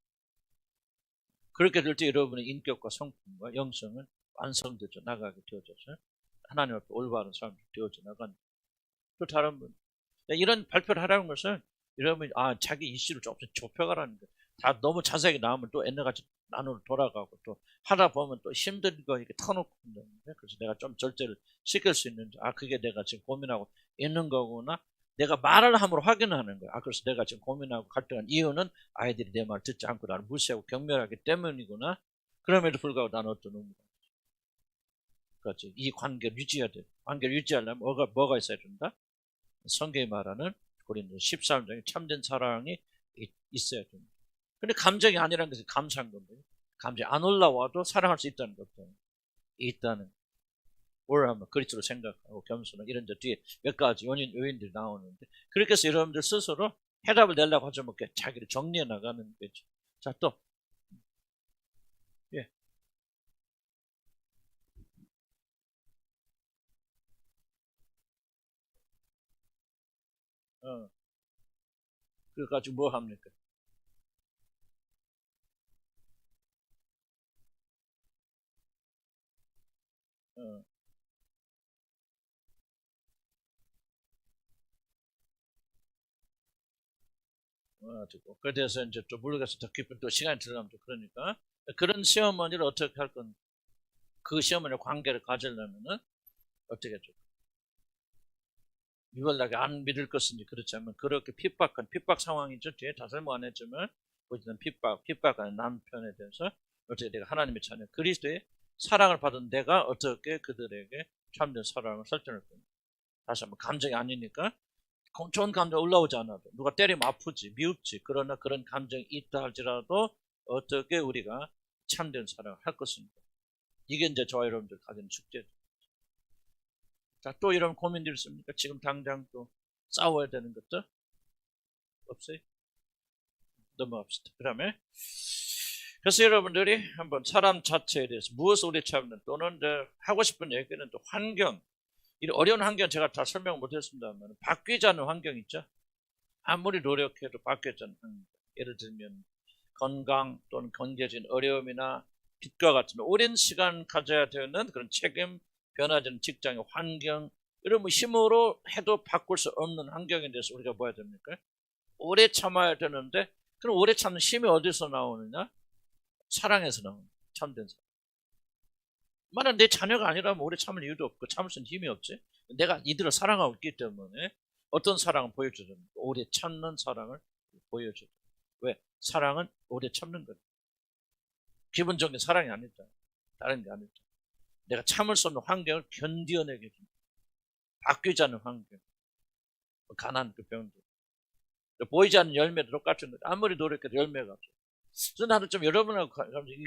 그렇게 될 때 여러분의 인격과 성품과 영성은 완성되어 나가게 되어져서 하나님 앞에 올바른 사람이 되어져 나간다. 또 다른 분 이런 발표를 하라는 것은 여러분이 자기 이슈를 조금씩 좁혀가라는 거예요. 다 너무 자세하게 나오면 또 옛날같이 안으로 돌아가고 또 하다 보면 또 힘든 거 이렇게 터놓고 있는데 그래서 내가 좀 절제를 시킬 수 있는지 그게 내가 지금 고민하고 있는 거구나. 내가 말을 함으로 확인하는 거야. 그래서 내가 지금 고민하고 갈등한 이유는 아이들이 내 말 듣지 않고 나를 무시하고 경멸하기 때문이구나. 그럼에도 불구하고 나는 어떤 의무가 그렇지. 이 관계를 유지해야 돼. 관계를 유지하려면 뭐가 있어야 된다? 성경이 말하는 고린도 13장에 참된 사랑이 있어야 됩니다. 근데 감정이 아니라는 것은 감사한 건데 감정이 안 올라와도 사랑할 수 있다는 것도 있다는 뭘 하면 그리스도로 생각하고 겸손하고 이런 데 뒤에 몇 가지 요인들이 나오는데 그렇게 해서 여러분들 스스로 해답을 내려고 하지 못해 자기를 정리해 나가는 거죠. 자, 또 예. 그래가지고 뭐 합니까? 그래서 이제 또 물러가서 더 깊은 또 시간이 들어가면 또 그러니까 그런 시어머니를 어떻게 할 건? 그 시어머니와 관계를 가지려면은 어떻게 해줘? 유별나게 안 믿을 것인지 그렇지 않으면 그렇게 핍박한 핍박 상황이죠. 뒤에 다 설명 안 했지만 보시는 핍박하는 남편에 대해서 어떻게 내가 하나님의 자녀 그리스도의 사랑을 받은 내가 어떻게 그들에게 참된 사랑을 설정할 겁니다. 다시 한번 감정이 아니니까 좋은 감정 올라오지 않아도 누가 때리면 아프지 미흡지 그러나 그런 감정이 있다 할지라도 어떻게 우리가 참된 사랑을 할 것입니다. 이게 이제 저와 여러분들 가진 숙제죠. 자, 또 이런 고민들이 있습니까? 지금 당장 또 싸워야 되는 것도 없어요? 넘어갑시다. 그 다음에 그래서 여러분들이 한번 사람 자체에 대해서 무엇을 우리 참는 또는 하고 싶은 얘기는 또 환경 이 어려운 환경 제가 다 설명 못했습니다만 바뀌지 않는 환경 있죠. 아무리 노력해도 바뀌지 않는 환경. 예를 들면 건강 또는 경제적인 어려움이나 빚과 같은 오랜 시간 가져야 되는 그런 책임 변하지 않는 직장의 환경 이런 힘으로 해도 바꿀 수 없는 환경에 대해서 우리가 뭐 해야 됩니까? 오래 참아야 되는데 그럼 오래 참는 힘이 어디서 나오느냐? 사랑에서 나오는 참된 사랑. 만약 내 자녀가 아니라면 오래 참을 이유도 없고 참을 수 있는 힘이 없지. 내가 이들을 사랑하고 있기 때문에 어떤 사랑을 보여줘야 됩니까? 오래 참는 사랑을 보여줘야 됩니다. 왜? 사랑은 오래 참는 거예요. 기본적인 사랑이 아니다. 다른 게 아니다. 내가 참을 수 없는 환경을 견디어내게 됩니다. 바뀌지 않는 환경. 가난 그 병들. 보이지 않는 열매도 똑같은 거죠. 아무리 노력해도 열매가 없어요. 그래서 나도 좀 여러분하고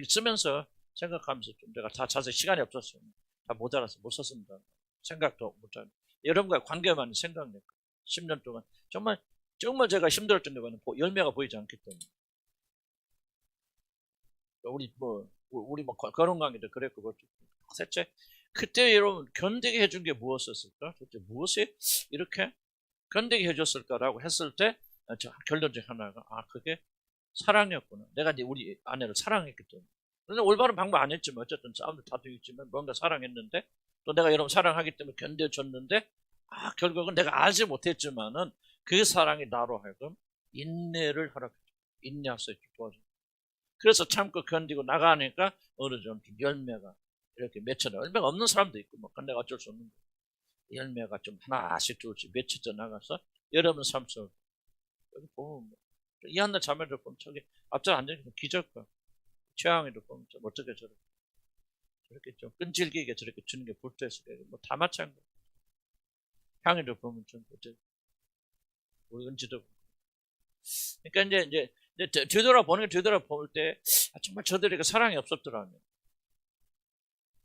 쓰면서 생각하면서 좀 내가 다 자세히 시간이 없었어요. 다 못 알아서 못 썼습니다. 생각도 못 하고. 여러분과의 관계만 생각냈고 10년 동안 정말 제가 힘들었던 데는 열매가 보이지 않기 때문에 우리 그런 관계도 그랬고 셋째 그때 여러분 견디게 해준 게 무엇이었을까? 도대체 무엇이 이렇게 견디게 해줬을까라고 했을 때 결론 중 하나가 그게 사랑이었구나. 내가 이제 우리 아내를 사랑했기 때문에. 그런데 올바른 방법 안 했지만 어쨌든 싸움도 다투있지만 뭔가 사랑했는데 또 내가 여러분 사랑하기 때문에 견뎌줬는데 결국은 내가 알지 못했지만은 그 사랑이 나로 하여금 인내를 허락했죠. 인내할 수 있게 도와줘. 그래서 참고 견디고 나가니까 어느 정도 열매가 이렇게 맺혀나 열매가 없는 사람도 있고 근데 내가 어쩔 수 없는 거예요. 열매가 좀 하나씩 둘씩 맺혀져 나가서 여러분 삶 속에 여기 보면 이한날 자매들 보면 저기 앞자리 앉아있는 기적과 최양이도 보면 좀 어떻게 저렇게 좀 끈질기게 저렇게 주는 게 불도했을 거예요. 다 마찬가지. 향이도 보면 좀 어떻게 우리 은지도 그러니까 이제 뒤돌아볼 때 정말 저들에게 사랑이 없었더라면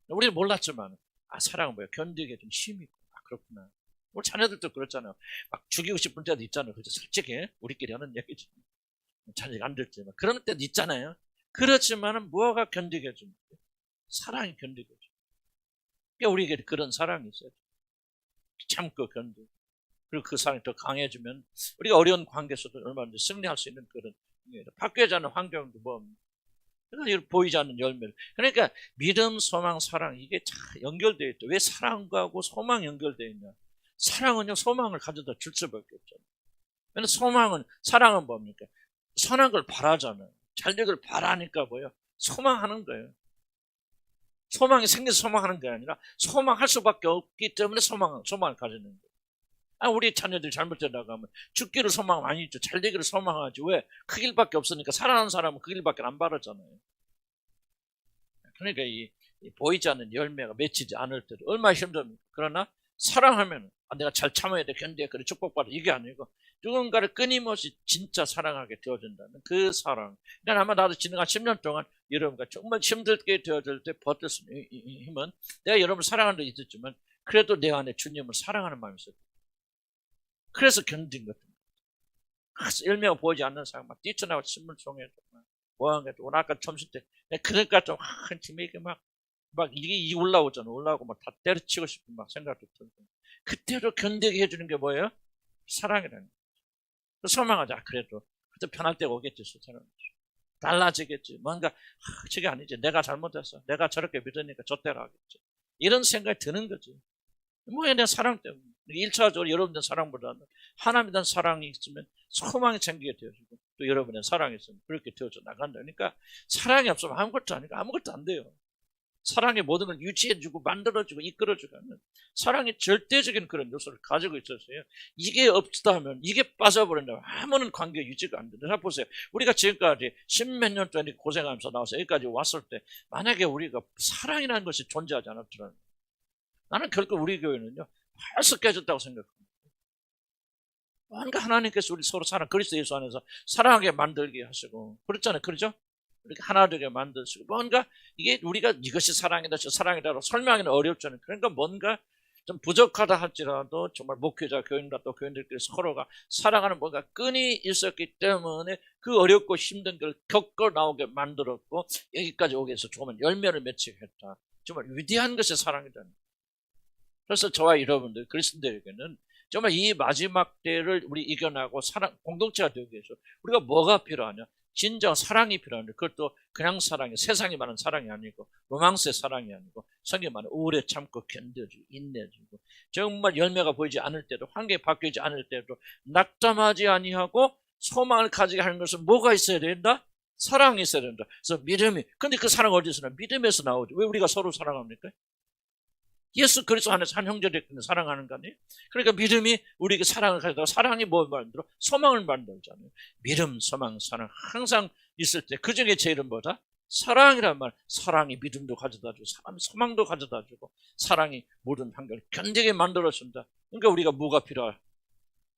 우리는 몰랐지만 사랑은 뭐야 견디게 좀 힘이 있고 그렇구나. 우리 자녀들도 그렇잖아요. 막 죽이고 싶은 때도 있잖아요. 그죠? 솔직히 우리끼리 하는 얘기지. 자녀가 안 됐지만 그런 때도 있잖아요. 그렇지만은 뭐가 견디게 해줍니까? 사랑이 견디게 해줘. 그러니까 우리에게 그런 사랑이 있어요. 참고 견디고 그리고 그 사랑이 더 강해지면 우리가 어려운 관계에서도 얼마든지 승리할 수 있는 그런 바뀌지 않는 환경도 뭡니까? 그러니까 보이지 않는 열매를. 그러니까 믿음, 소망, 사랑 이게 다 연결되어 있다. 왜 사랑하고 소망 연결되어 있냐? 사랑은요 소망을 가져다 줄 수밖에 없잖아요. 왜냐면 사랑은 뭡니까? 선한 걸 바라잖아요. 잘 되길 바라니까 뭐예요? 소망하는 거예요. 소망이 생겨서 소망하는 게 아니라 소망할 수밖에 없기 때문에 소망을 가지는 거예요. 우리 자녀들이 잘못되다 가면 죽기를 소망 많이 있죠. 잘 되기를 소망하지. 왜? 그 길밖에 없으니까. 사랑하는 사람은 그 길밖에 안 바라잖아요. 그러니까 이 보이지 않는 열매가 맺히지 않을 때도 얼마나 힘듭니까? 그러나 사랑하면 내가 잘 참아야 돼, 견뎌야 그래, 축복받아, 이게 아니고 누군가를 끊임없이 진짜 사랑하게 되어준다면 그 사랑. 그러니까 아마 나도 지난 10년 동안 여러분과 정말 힘들게 되어질 때 버틸 수 있는 힘은 내가 여러분을 사랑하는 데 있었지만 그래도 내 안에 주님을 사랑하는 마음이 있어요. 그래서 견딘 것입니다. 열매가 보이지 않는 사람 막 뛰쳐나와 신문 통해서 뭐하는 오늘 아까 점심 때 그러니까 좀 한팀에 이게 막 이게 올라오잖아. 올라오고 막 다 때려치고 싶은 막 생각도 들고 그때도 견디게 해주는 게 뭐예요? 사랑이라는 거죠. 소망하자. 그래도 편할 때가 오겠지. 사람 달라지겠지. 뭔가 저게 아니지. 내가 잘못했어. 내가 저렇게 믿으니까 저대로 하겠지. 이런 생각이 드는 거지. 뭐야, 내 사랑 때문에. 1차적으로 여러분들 사랑보다는 하나님에 대한 사랑이 있으면 소망이 생기게 되어지고 또 여러분의 사랑이 있으면 그렇게 되어져 나간다. 그러니까 사랑이 없으면 아무것도 아니고 아무것도 안 돼요. 사랑이 모든 걸 유지해주고 만들어주고 이끌어주고 하는 사랑이 절대적인 그런 요소를 가지고 있었어요. 이게 없다면, 이게 빠져버린다면 아무런 관계 유지가 안 돼요. 자, 보세요. 우리가 지금까지 10몇 년 동안 고생하면서 나와서 여기까지 왔을 때 만약에 우리가 사랑이라는 것이 존재하지 않았더라면 나는 결국 우리 교회는요 벌써 깨졌다고 생각합니다. 뭔가 하나님께서 우리 서로 그리스도 예수 안에서 사랑하게 만들게 하시고 그렇잖아요. 그렇죠? 이렇게 하나 되게 만드시고 뭔가 이게 우리가 이것이 사랑이다 저 사랑이다라고 설명하기는 어렵잖아요. 그러니까 뭔가 좀 부족하다 할지라도 정말 목회자 교인과 또 교인들끼리 서로가 사랑하는 뭔가 끈이 있었기 때문에 그 어렵고 힘든 걸 겪어 나오게 만들었고 여기까지 오게 해서 조금은 열매를 맺히게 했다. 정말 위대한 것이 사랑이다. 그래서 저와 여러분들 그리스도인들에게는 정말 이 마지막 때를 우리 이겨나고 사랑 공동체가 되기 위해서 우리가 뭐가 필요하냐? 진정 사랑이 필요한데 그것도 그냥 사랑이 세상이 말하는 사랑이 아니고 로망스의 사랑이 아니고 성경이 말하는 오래 참고 견뎌주고 인내주고 정말 열매가 보이지 않을 때도 환경이 바뀌지 않을 때도 낙담하지 아니하고 소망을 가지게 하는 것은 뭐가 있어야 된다? 사랑이 있어야 된다. 그래서 믿음이. 근데 그 사랑 어디서 나? 믿음에서 나오죠. 왜 우리가 서로 사랑합니까? 예수 그리스도 안에서 한 형제를 사랑하는 거 아니에요? 그러니까 믿음이 우리에게 사랑을 가져다가 사랑이 뭘 만들어? 소망을 만들잖아요. 믿음, 소망, 사랑 항상 있을 때 그 중에 제일은 뭐다? 사랑이란 말. 사랑이 믿음도 가져다주고 사람이 소망도 가져다주고 사랑이 모든 환경을 견디게 만들어준다. 그러니까 우리가 뭐가 필요하다?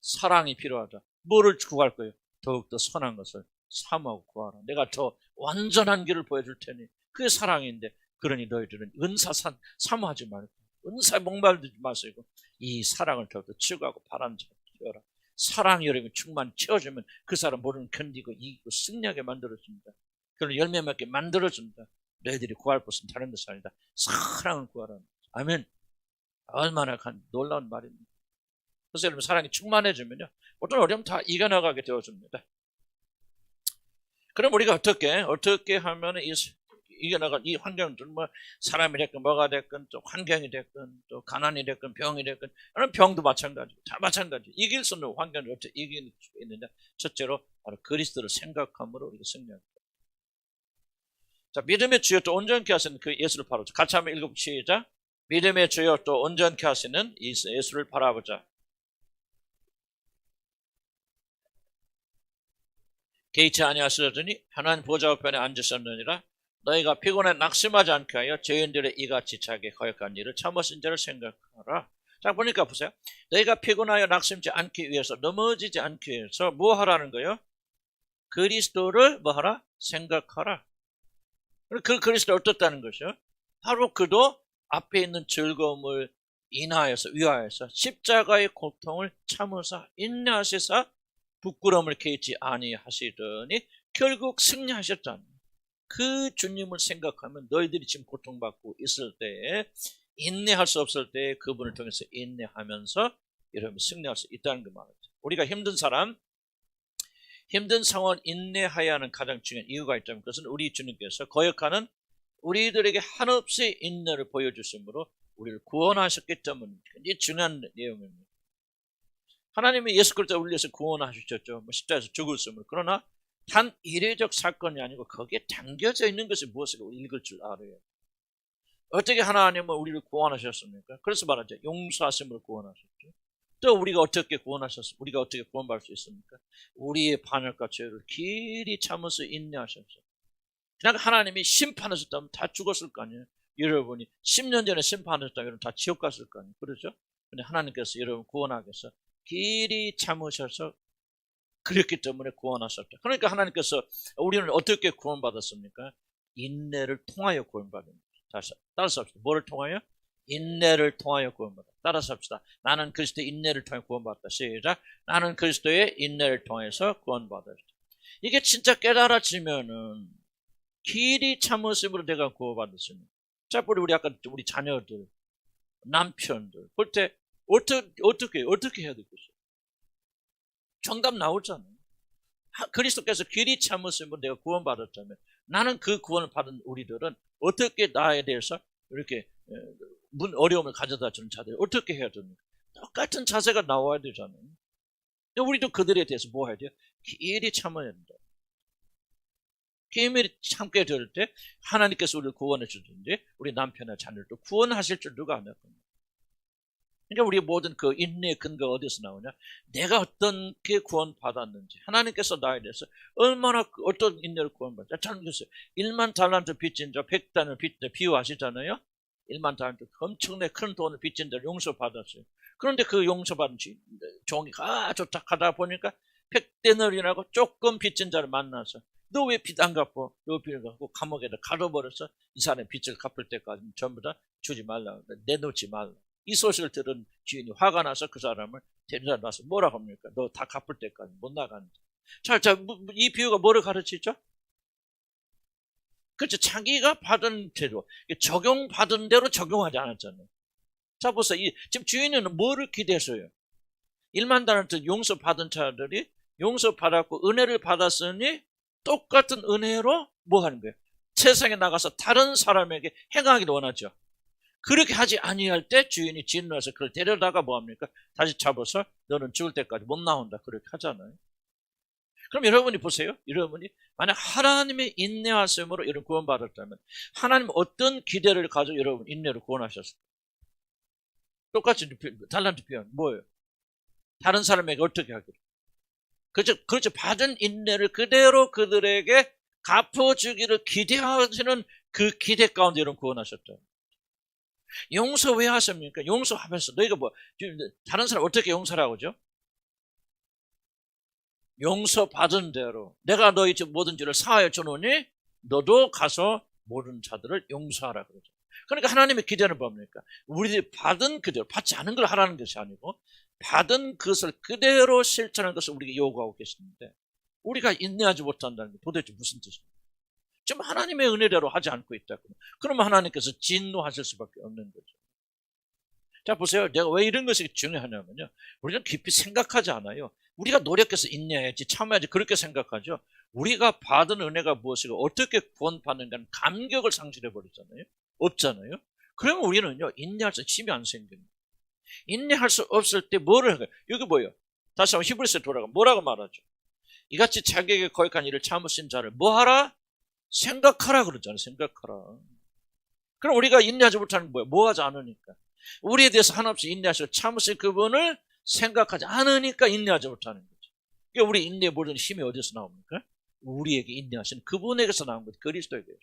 사랑이 필요하다. 뭐를 구할 거예요? 더욱더 선한 것을 사모하고 구하라. 내가 더 완전한 길을 보여줄 테니 그게 사랑인데 그러니 너희들은 은사산 사모하지 말고 은사에 목말르지 마시고 이 사랑을 더욱더 추구하고 바라는 자가 되어라. 사랑이 여러분이 충만히 채워주면 그 사람 모든 견디고 이기고 승리하게 만들어줍니다. 그런 열매 맺게 만들어줍니다. 너희들이 구할 것은 다른 것이 아니다. 사랑을 구하라. 아멘. 얼마나 놀라운 말입니다. 그래서 여러분 사랑이 충만해지면요 어떤 어려움 다 이겨나가게 되어줍니다. 그럼 우리가 어떻게 하면 이겨나갈 이 환경은 뭐 사람이 됐건 뭐가 됐건 또 환경이 됐건 또 가난이 됐건 병이 됐건 병도 마찬가지고 다 마찬가지. 이길 수 없는 환경을 어떻게 이길 수 있느냐? 첫째로 바로 그리스도를 생각함으로 우리가 승리합니다. 자, 믿음의 주여 또 온전케 하시는 그 예수를 바라보자. 같이 한번 읽어보시죠. 시작. 믿음의 주여 또 온전케 하시는 예수를 바라보자. 개의치 아니하시더니 하나님 보좌 우편에 앉으셨느니라. 너희가 피곤해 낙심하지 않게 하여 죄인들의 이같이 자기 거역한 일을 참으신 자를 생각하라. 자, 보니까 보세요. 너희가 피곤하여 낙심지 않기 위해서 넘어지지 않기 위해서 뭐 하라는 거예요? 그리스도를 뭐 하라? 생각하라. 그 그리스도 어떻다는 것이요? 바로 그도 앞에 있는 즐거움을 위하여서 십자가의 고통을 참으사 인내하시사 부끄러움을 개의치 아니하시더니 결국 승리하셨다는 그 주님을 생각하면 너희들이 지금 고통받고 있을 때에 인내할 수 없을 때에 그분을 통해서 인내하면서 여러분 승리할 수 있다는 그 말이죠. 우리가 힘든 상황을 인내해야 하는 가장 중요한 이유가 있다면 그것은 우리 주님께서 거역하는 우리들에게 한없이 인내를 보여주심으로 우리를 구원하셨기 때문에 굉장히 중요한 내용입니다. 하나님이 예수 그리스도를 위해서 구원하셨죠. 십자가에서 죽었으므로. 그러나 단 이례적 사건이 아니고 거기에 담겨져 있는 것이 무엇인가 읽을 줄 알아요. 어떻게 하나님은 우리를 구원하셨습니까? 그래서 말하죠. 용서하심으로 구원하셨죠. 또 우리가 어떻게 구원하셨습니까? 우리가 어떻게 구원받을 수 있습니까? 우리의 반역과 죄를 길이 참으서 인내하셨어요. 그냥 하나님이 심판하셨다면 다 죽었을 거 아니에요. 여러분이 10년 전에 심판하셨다면 여러분 다 지옥 갔을 거 아니에요. 그렇죠? 근데 하나님께서 여러분 구원하기 위해서 길이 참으셔서 그랬기 때문에 구원하셨다. 그러니까 하나님께서 우리는 어떻게 구원받았습니까? 인내를 통하여 구원받습니다. 다시 따라서 합시다. 뭐를 통하여? 인내를 통하여 구원받았다. 따라서 합시다. 나는 그리스도의 인내를 통해 구원받았다. 시작. 나는 그리스도의 인내를 통해서 구원받았다. 이게 진짜 깨달아지면은 길이 참으심으로 내가 구원받았습니다. 자, 우리 아까 우리 자녀들, 남편들 볼 때 어떻게 해야 되겠어요? 정답 나오잖아요. 그리스도께서 길이 참으심으로 내가 구원받았다면 나는 그 구원을 받은 우리들은 어떻게 나에 대해서 이렇게 어려움을 가져다 주는 자들 어떻게 해야 됩니까? 똑같은 자세가 나와야 되잖아요. 우리도 그들에 대해서 뭐 해야 돼요? 길이 참아야 된다. 길이 참게 될 때 하나님께서 우리를 구원해 주든지 우리 남편이나 자녀도 구원하실 줄 누가 안 했거든요. 그러니까 우리 모든 그 인내의 근거가 어디서 나오냐? 내가 어떤 게 구원받았는지 하나님께서 나에 대해서 얼마나 어떤 인내를 구원받았냐? 잘 모르겠어요. 1만 달란트 빚진 자 100단을 빚진 자 비유하시잖아요. 1만 달란트 엄청나게 큰 돈을 빚진 자를 용서받았어요. 그런데 그 용서받은 종이 아주 착하다 보니까 100데나리라고 조금 빚진 자를 만나서 너 왜 빚 안 갚고 너 빚을 갚고 감옥에다 가둬버려서 이 사람의 빚을 갚을 때까지 전부 다 주지 말라, 내놓지 말라. 이 소식을 들은 주인이 화가 나서 그 사람을 데려다 놔서 뭐라고 합니까? 너 다 갚을 때까지 못 나간다. 자, 이 비유가 뭐를 가르치죠? 그렇죠. 자기가 받은 대로, 적용받은 대로 적용하지 않았잖아요. 자, 보세요. 지금 주인은 뭐를 기대했어요? 1만 달란트 용서받은 자들이 용서받았고 은혜를 받았으니 똑같은 은혜로 뭐 하는 거예요? 세상에 나가서 다른 사람에게 행하기를 원하죠. 그렇게 하지 아니할 때 주인이 진노해서 그걸 데려다가 뭐합니까? 다시 잡아서 너는 죽을 때까지 못 나온다. 그렇게 하잖아요. 그럼 여러분이 보세요. 여러분이 만약 하나님의 인내하심으로 이런 구원받았다면 하나님 어떤 기대를 가지고 여러분 인내로 구원하셨을까요? 똑같이 달란트 표현 뭐예요? 다른 사람에게 어떻게 하기로? 그렇죠. 받은 인내를 그대로 그들에게 갚아주기를 기대하시는 그 기대 가운데 이런 구원하셨다. 용서 왜 하십니까? 용서하면서 너희가 뭐 다른 사람 어떻게 용서를 하고죠? 용서받은 대로 내가 너희 모든 죄를 사하여 주노니 너도 가서 모든 자들을 용서하라 그러죠. 그러니까 하나님의 기대는 뭡니까? 우리들이 받은 그대로 받지 않은 걸 하라는 것이 아니고 받은 것을 그대로 실천하는 것을 우리에게 요구하고 계시는데 우리가 인내하지 못한다는 게 도대체 무슨 뜻입니까? 지금 하나님의 은혜대로 하지 않고 있다. 그러면 하나님께서 진노하실 수밖에 없는 거죠. 자, 보세요. 내가 왜 이런 것이 중요하냐면요. 우리는 깊이 생각하지 않아요. 우리가 노력해서 인내해야지, 참아야지 그렇게 생각하죠. 우리가 받은 은혜가 무엇이고 어떻게 구원받는가는 감격을 상실해버리잖아요. 없잖아요. 그러면 우리는요, 인내할 수 힘이 안 생깁니다. 인내할 수 없을 때 뭐를 할까요? 여기 뭐예요? 다시 한번 히브리서에 돌아가 뭐라고 말하죠? 이같이 자기에게 거역한 일을 참으신 자를 뭐하라? 생각하라 그러잖아요. 생각하라. 그럼 우리가 인내하지 못하는 게 뭐예요? 뭐 하지 않으니까. 우리에 대해서 한없이 인내하시고 참으실 그분을 생각하지 않으니까 인내하지 못하는 거죠. 그러니까 우리 인내의 모든 힘이 어디서 나옵니까? 우리에게 인내하시는 그분에게서 나온 거죠. 그리스도에게서.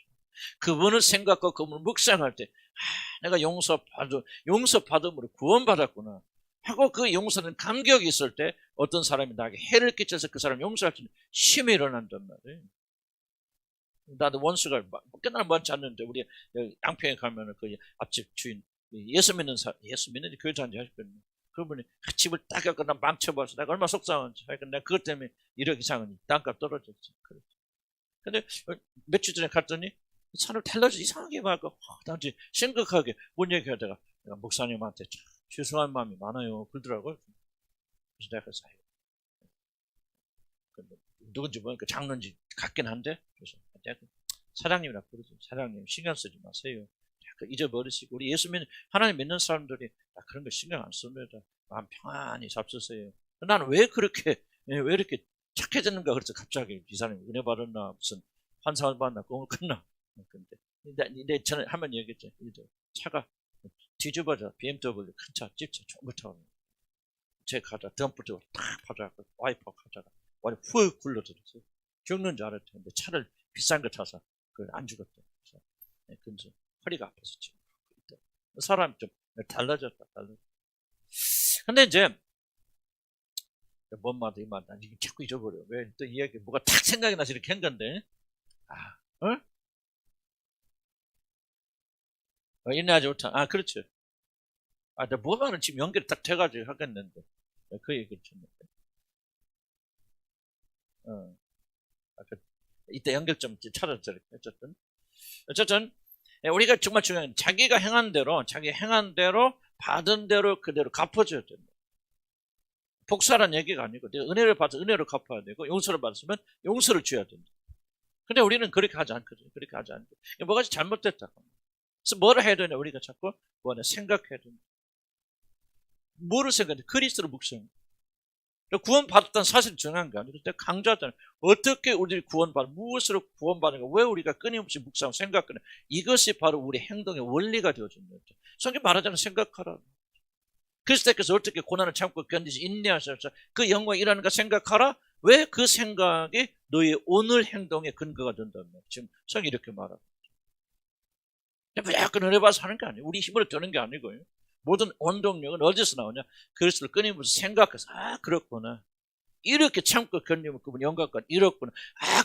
그분을 생각하고 그분을 묵상할 때 내가 용서받음으로 구원받았구나 하고 그 용서는 감격이 있을 때 어떤 사람이 나에게 해를 끼쳐서 그 사람을 용서할 수 있는 힘이 일어난단 말이에요. 나도 원수가 꽤나 많지 않는데 우리 양평에 가면은 그 앞집 주인 예수 믿는 교회 다니지 하셨거든요. 그분이 집을 딱 갖고 나 망쳐봐서 내가 얼마나 속상한지. 내가 그것 때문에 1억 이상은 땅값 떨어졌지. 근데 몇 주 전에 갔더니 산을 달라져 이상하게 말고 나한테 심각하게 뭔 얘기하다가 내가 목사님한테 참 죄송한 마음이 많아요. 그러더라고요. 그래서 내가 누군지 모르니까 장로인지 같긴 한데 그래서 내가 사장님이라 부르죠. 사장님 신경 쓰지 마세요. 잊어버리시고 우리 예수 믿는 하나님 믿는 사람들이 그런 거 신경 안 씁니다. 마음 평안히 잡수세요. 나는 왜 이렇게 착해졌는가 그래서 갑자기 이 사람이 은혜 받았나 무슨 환상을 받나 꿈을 꿨나. 근데 저는 한번 얘기했죠. 차가 뒤집어져 BMW 큰 차 집차 좋은 거 타고 제 가자 덤프도 탁 파져갖고 와이퍼 가자가 와이 훅 굴러들었어요. 죽는 줄 알았는데 차를 비싼 거 타서 안 죽었대. 그래서 허리가 아파서 지금 사람이 좀 달라졌다. 근데 이제 뭔 말도 이 말 난 지금 자꾸 잊어버려. 왜 또 이야기 뭐가 탁 생각이 나서 이렇게 한 건데. 인내하지 못한. 그렇죠. 내가 뭐만은 지금 연결이 딱 돼가지고 하겠는데. 그 얘기를 쳤는데. 이때 연결 좀 찾았죠. 어쨌든 우리가 정말 중요한 자기가 행한 대로 받은 대로 그대로 갚아줘야 된다. 복사란 얘기가 아니고 내가 은혜를 받아서 은혜를 갚아야 되고 용서를 받았으면 용서를 줘야 된다. 근데 우리는 그렇게 하지 않거든요. 그렇게 하지 않고 뭐가 잘못됐다. 그래서 뭐를 해야 되냐 우리가 자꾸 뭐냐 생각해야 된다. 뭐를 생각해? 그리스도를 묵상. 구원받았다는 사실이 중요한 게 아니고 내가 강조하잖아요. 어떻게 우리를 무엇으로 구원받는가? 왜 우리가 끊임없이 묵상하고 생각하는 이것이 바로 우리 행동의 원리가 되어주는 거죠. 성경 말하자면 생각하라. 그리스도께서 어떻게 고난을 참고 견디시 인내하셔서 그 영광이 일하는가 생각하라. 왜 그 생각이 너의 오늘 행동의 근거가 된다는 거예요. 지금 성경이 이렇게 말하고 약간 은혜 받아서 하는 게 아니에요. 우리 힘으로 되는 게 아니고요. 모든 원동력은 어디서 나오냐? 그리스도를 끊임없이 생각해서 그렇구나. 이렇게 참고 견디면 그분 영광과 이렇구나.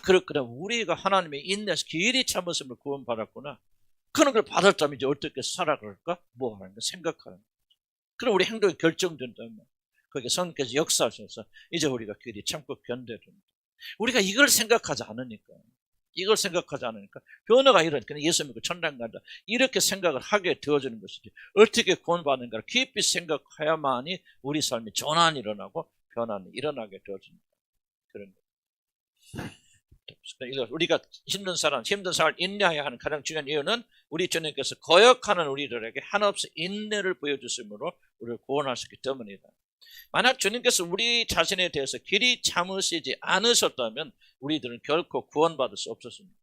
그렇구나. 우리가 하나님의 인내에서 길이 참으심을 구원받았구나. 그런 걸 받았다면 이제 어떻게 살아갈까? 뭐 하는가? 생각하는 거죠. 그럼 우리 행동이 결정된다면 거기에 성령께서 역사하셔서 이제 우리가 길이 참고 견뎌야 됩니다. 우리가 이걸 생각하지 않으니까 변화가 일어나니까 예수 믿고 천당 간다 이렇게 생각을 하게 되어지는 것이지 어떻게 구원받는가를 깊이 생각해야만이 우리 삶이 전환이 일어나고 변화는 일어나게 되어집니다. 그런 거예요. 우리가 힘든 삶을 인내해야 하는 가장 중요한 이유는 우리 주님께서 거역하는 우리들에게 한없이 인내를 보여주심으로 우리를 구원하셨기 때문이다. 만약 주님께서 우리 자신에 대해서 길이 참으시지 않으셨다면 우리들은 결코 구원받을 수 없었습니다.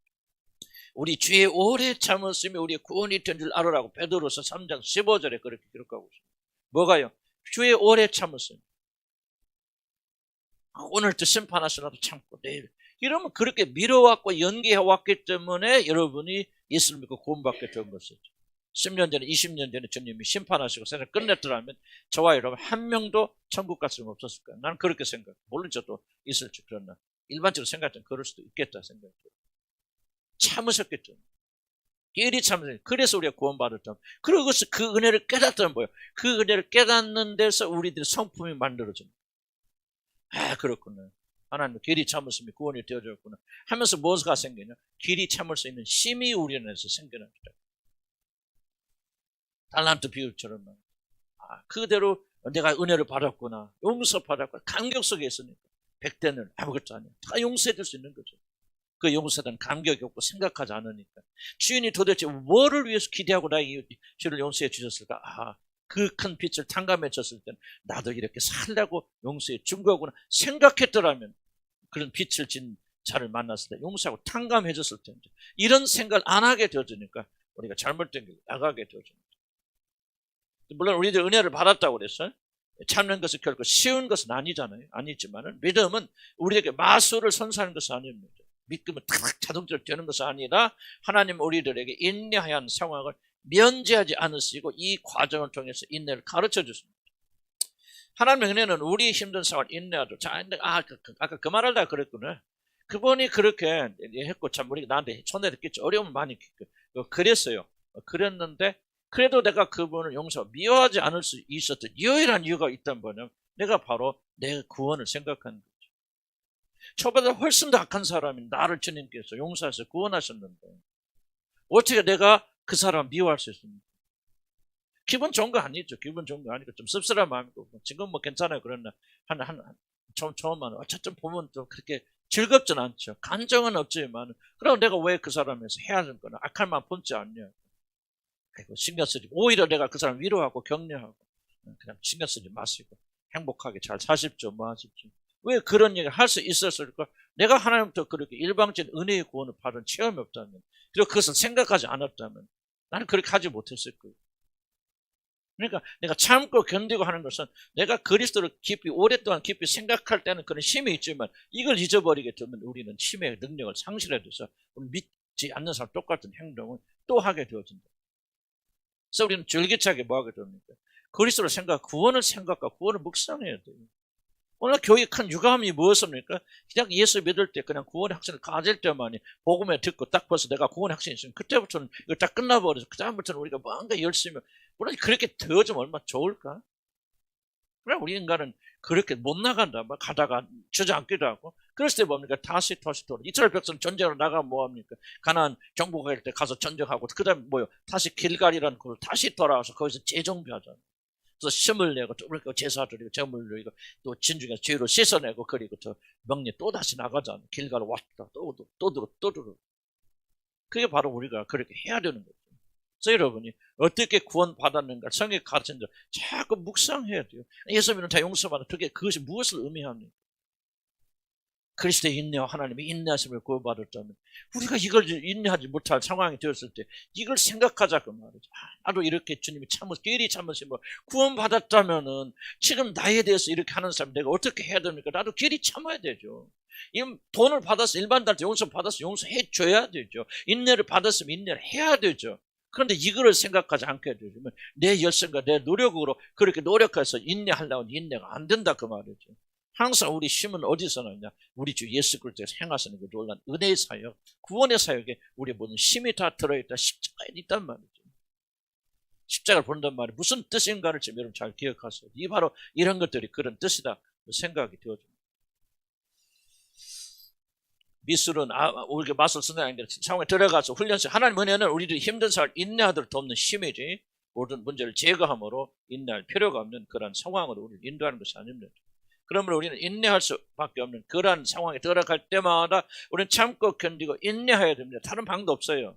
우리 주의 오래 참으심이 우리의 구원이 된 줄 알으라고 베드로서 3장 15절에 그렇게 기록하고 있습니다. 뭐가요? 주의 오래 참으심. 오늘도 심판하시라도 참고 내일 이러면 그렇게 미뤄왔고 연기해왔기 때문에 여러분이 예수를 믿고 구원받게 된 것이죠. 10년 전에 20년 전에 주님이 심판하시고 세상을 끝냈더라면 저와 여러분 한 명도 천국 갈 수는 없었을 거예요. 나는 그렇게 생각해요. 물론 저도 있을지 그러나 일반적으로 생각하면 그럴 수도 있겠다 생각해요. 참으셨겠죠. 길이 참으셨죠. 그래서 우리가 구원받았다. 그리고 그 은혜를 깨닫다면 뭐예요? 그 은혜를 깨닫는 데서 우리들의 성품이 만들어집니다. 그렇구나. 하나님 길이 참으심이 구원이 되어졌구나 하면서 무엇가 생기냐? 길이 참을 수 있는 힘이 우리 안에서 생겨납니다. 달란트 비유처럼 그대로 내가 은혜를 받았구나 용서받았구나 감격 속에 있으니까 100대는 아무것도 아니야. 다 용서해 줄 수 있는 거죠. 그 용서는 감격이 없고 생각하지 않으니까 주인이 도대체 뭐를 위해서 기대하고 나에게 죄를 용서해 주셨을까? 그 큰 빛을 탕감해 줬을 때는 나도 이렇게 살려고 용서해 준 거구나 생각했더라면 그런 빛을 진 자를 만났을 때 용서하고 탕감해 줬을 텐데 이런 생각을 안 하게 되어주니까 우리가 잘못된 길로 나가게 되어줍니다. 물론 우리들 은혜를 받았다고 그랬어요. 참는 것은 결코 쉬운 것은 아니잖아요. 아니지만은 믿음은 우리에게 마술을 선사하는 것은 아닙니다. 믿음은 탁 자동적으로 되는 것은 아니라 하나님 우리들에게 인내해야 하는 상황을 면제하지 않으시고 이 과정을 통해서 인내를 가르쳐 주십니다. 하나님의 은혜는 우리 힘든 상황을 인내하도록. 아까 그 말하려고 그랬구나. 그분이 그렇게 했고 참 우리가 나한테 손해됐겠죠. 어려움을 많이 그랬어요. 그랬는데 그래도 내가 그분을 미워하지 않을 수 있었던 유일한 이유가 있다면 뭐냐면 내가 바로 내 구원을 생각하는 거죠. 저보다 훨씬 더 악한 사람이 나를 주님께서 용서해서 구원하셨는데 어떻게 내가 그 사람 미워할 수 있습니까? 기분 좋은 거 아니죠. 기분 좋은 거 아니고 좀 씁쓸한 마음이고 지금 뭐 괜찮아요. 그러나 처음만 어쨌든 보면 좀 그렇게 즐겁진 않죠. 감정은 없지만 그럼 내가 왜 그 사람에서 헤어진 거나 악한 마음 품지 않냐. 신경 쓰지. 오히려 내가 그 사람 위로하고 격려하고 그냥 신경 쓰지 마시고 행복하게 잘 사십시오. 뭐 하십시오. 왜 그런 얘기를 할 수 있었을까? 내가 하나님부터 그렇게 일방적인 은혜의 구원을 받은 체험이 없다면, 그리고 그것을 생각하지 않았다면 나는 그렇게 하지 못했을 거예요. 그러니까 내가 참고 견디고 하는 것은 내가 그리스도를 깊이 오랫동안 깊이 생각할 때는 그런 힘이 있지만 이걸 잊어버리게 되면 우리는 힘의 능력을 상실해 돼서 믿지 않는 사람 똑같은 행동을 또 하게 되어진다. 그래서 우리는 줄기차게 뭐 하게 됩니까? 그리스도를 구원을 생각과 구원을 묵상해야 돼요. 오늘 교회 큰 유감이 무엇입니까? 그냥 예수 믿을 때 그냥 구원의 확신을 가질 때만이 복음에 듣고 딱 벌써 내가 구원의 확신이 있으면 그때부터는 이거 딱 끝나버려서 그 다음부터는 우리가 뭔가 열심히 물론 그렇게 되어주면 얼마나 좋을까? 그래 우리 인간은 그렇게 못 나간다. 막 가다가 주저앉기도 하고 그랬을 때 뭡니까? 다시 돌아. 이스라엘 백성 전쟁으로 나가면 뭐합니까? 가나안 정복할 때 가서 전쟁하고 그 다음에 뭐요? 다시 길갈이라는 곳을 다시 돌아와서 거기서 재정비하잖아요. 그래서 심을 내고 또 제사 드리고 점을 드리고 또 진중에 죄를 씻어내고 그리고 또 명리 또 다시 나가잖아요. 길가로 왔다 또 들어. 그게 바로 우리가 그렇게 해야 되는 거죠. 그래서 여러분이 어떻게 구원 받았는가 성경 가르친 줄 자꾸 묵상해야 돼요. 예수 믿는 다 용서받는 그것이 무엇을 의미합니까? 그리스도의 인내와 하나님의 인내하심을 구원받았다면 우리가 이걸 인내하지 못할 상황이 되었을 때 이걸 생각하자 그 말이죠. 나도 이렇게 주님이 끼리 참으시면 구원받았다면은 지금 나에 대해서 이렇게 하는 사람 내가 어떻게 해야 됩니까? 나도 끼리 참아야 되죠. 돈을 받아서 일반단한테 용서 받아서 용서해 줘야 되죠. 인내를 받았으면 인내를 해야 되죠. 그런데 이거를 생각하지 않게 되면 내 열심과 내 노력으로 그렇게 노력해서 인내하려고 인내가 안 된다 그 말이죠. 항상 우리 힘은 어디서 나냐? 우리 주 예수 그리스도에서 행하시는 그 놀라운 은혜의 사역, 구원의 사역에 우리 모든 힘이 다 들어있다. 십자가에 있단 말이죠. 십자가를 본단 말이 무슨 뜻인가를 지금 여러분 잘 기억하세요. 이 바로 이런 것들이 그런 뜻이다 생각이 되어집니다. 미술은 우리가 마술 선생님들 상황에 들어가서 훈련시 하나님 은혜는 우리들이 힘든 삶을 인내하도록 돕는 힘이지 모든 문제를 제거함으로 인내할 필요가 없는 그런 상황으로 우리를 인도하는 것이 아닙니다. 그러므로 우리는 인내할 수밖에 없는 그러한 상황에 들어갈 때마다 우리는 참고 견디고 인내해야 됩니다. 다른 방도 없어요.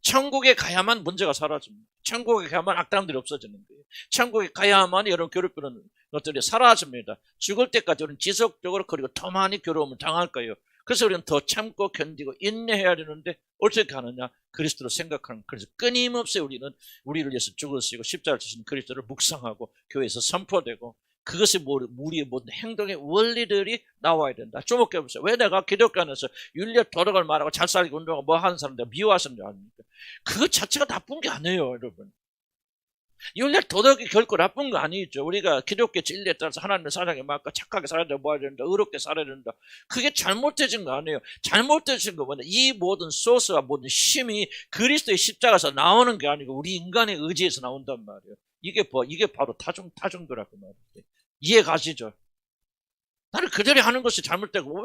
천국에 가야만 문제가 사라집니다. 천국에 가야만 악당들이 없어지는 거예요. 천국에 가야만 여러분 괴롭히는 것들이 사라집니다. 죽을 때까지 우리는 지속적으로 그리고 더 많이 괴로움을 당할 거예요. 그래서 우리는 더 참고 견디고 인내해야 되는데 어떻게 하느냐? 그리스도를 생각하는 그래서 끊임없이 우리는 우리를 위해서 죽으시고 십자가를 지신 그리스도를 묵상하고 교회에서 선포되고 그것이 우리의 모든 행동의 원리들이 나와야 된다. 주목해 보세요. 왜 내가 기독교 안에서 윤리와 도덕을 말하고 잘 살기 운동하고 뭐 하는 사람들 미워하시는 줄 아닙니까? 그것 자체가 나쁜 게 아니에요, 여러분. 윤리와 도덕이 결코 나쁜 거 아니죠. 우리가 기독교 진리에 따라서 하나님의 사랑에 맞고 착하게 살아야 된다, 뭐 해야 된다, 의롭게 살아야 된다. 그게 잘못되진 거 아니에요. 잘못되진 거 뭐냐? 이 모든 소스와 모든 힘이 그리스도의 십자가에서 나오는 게 아니고 우리 인간의 의지에서 나온단 말이에요. 이게 바로 타종교라고 말이에요. 이해 가시죠? 나는 그들이 하는 것이 잘못되고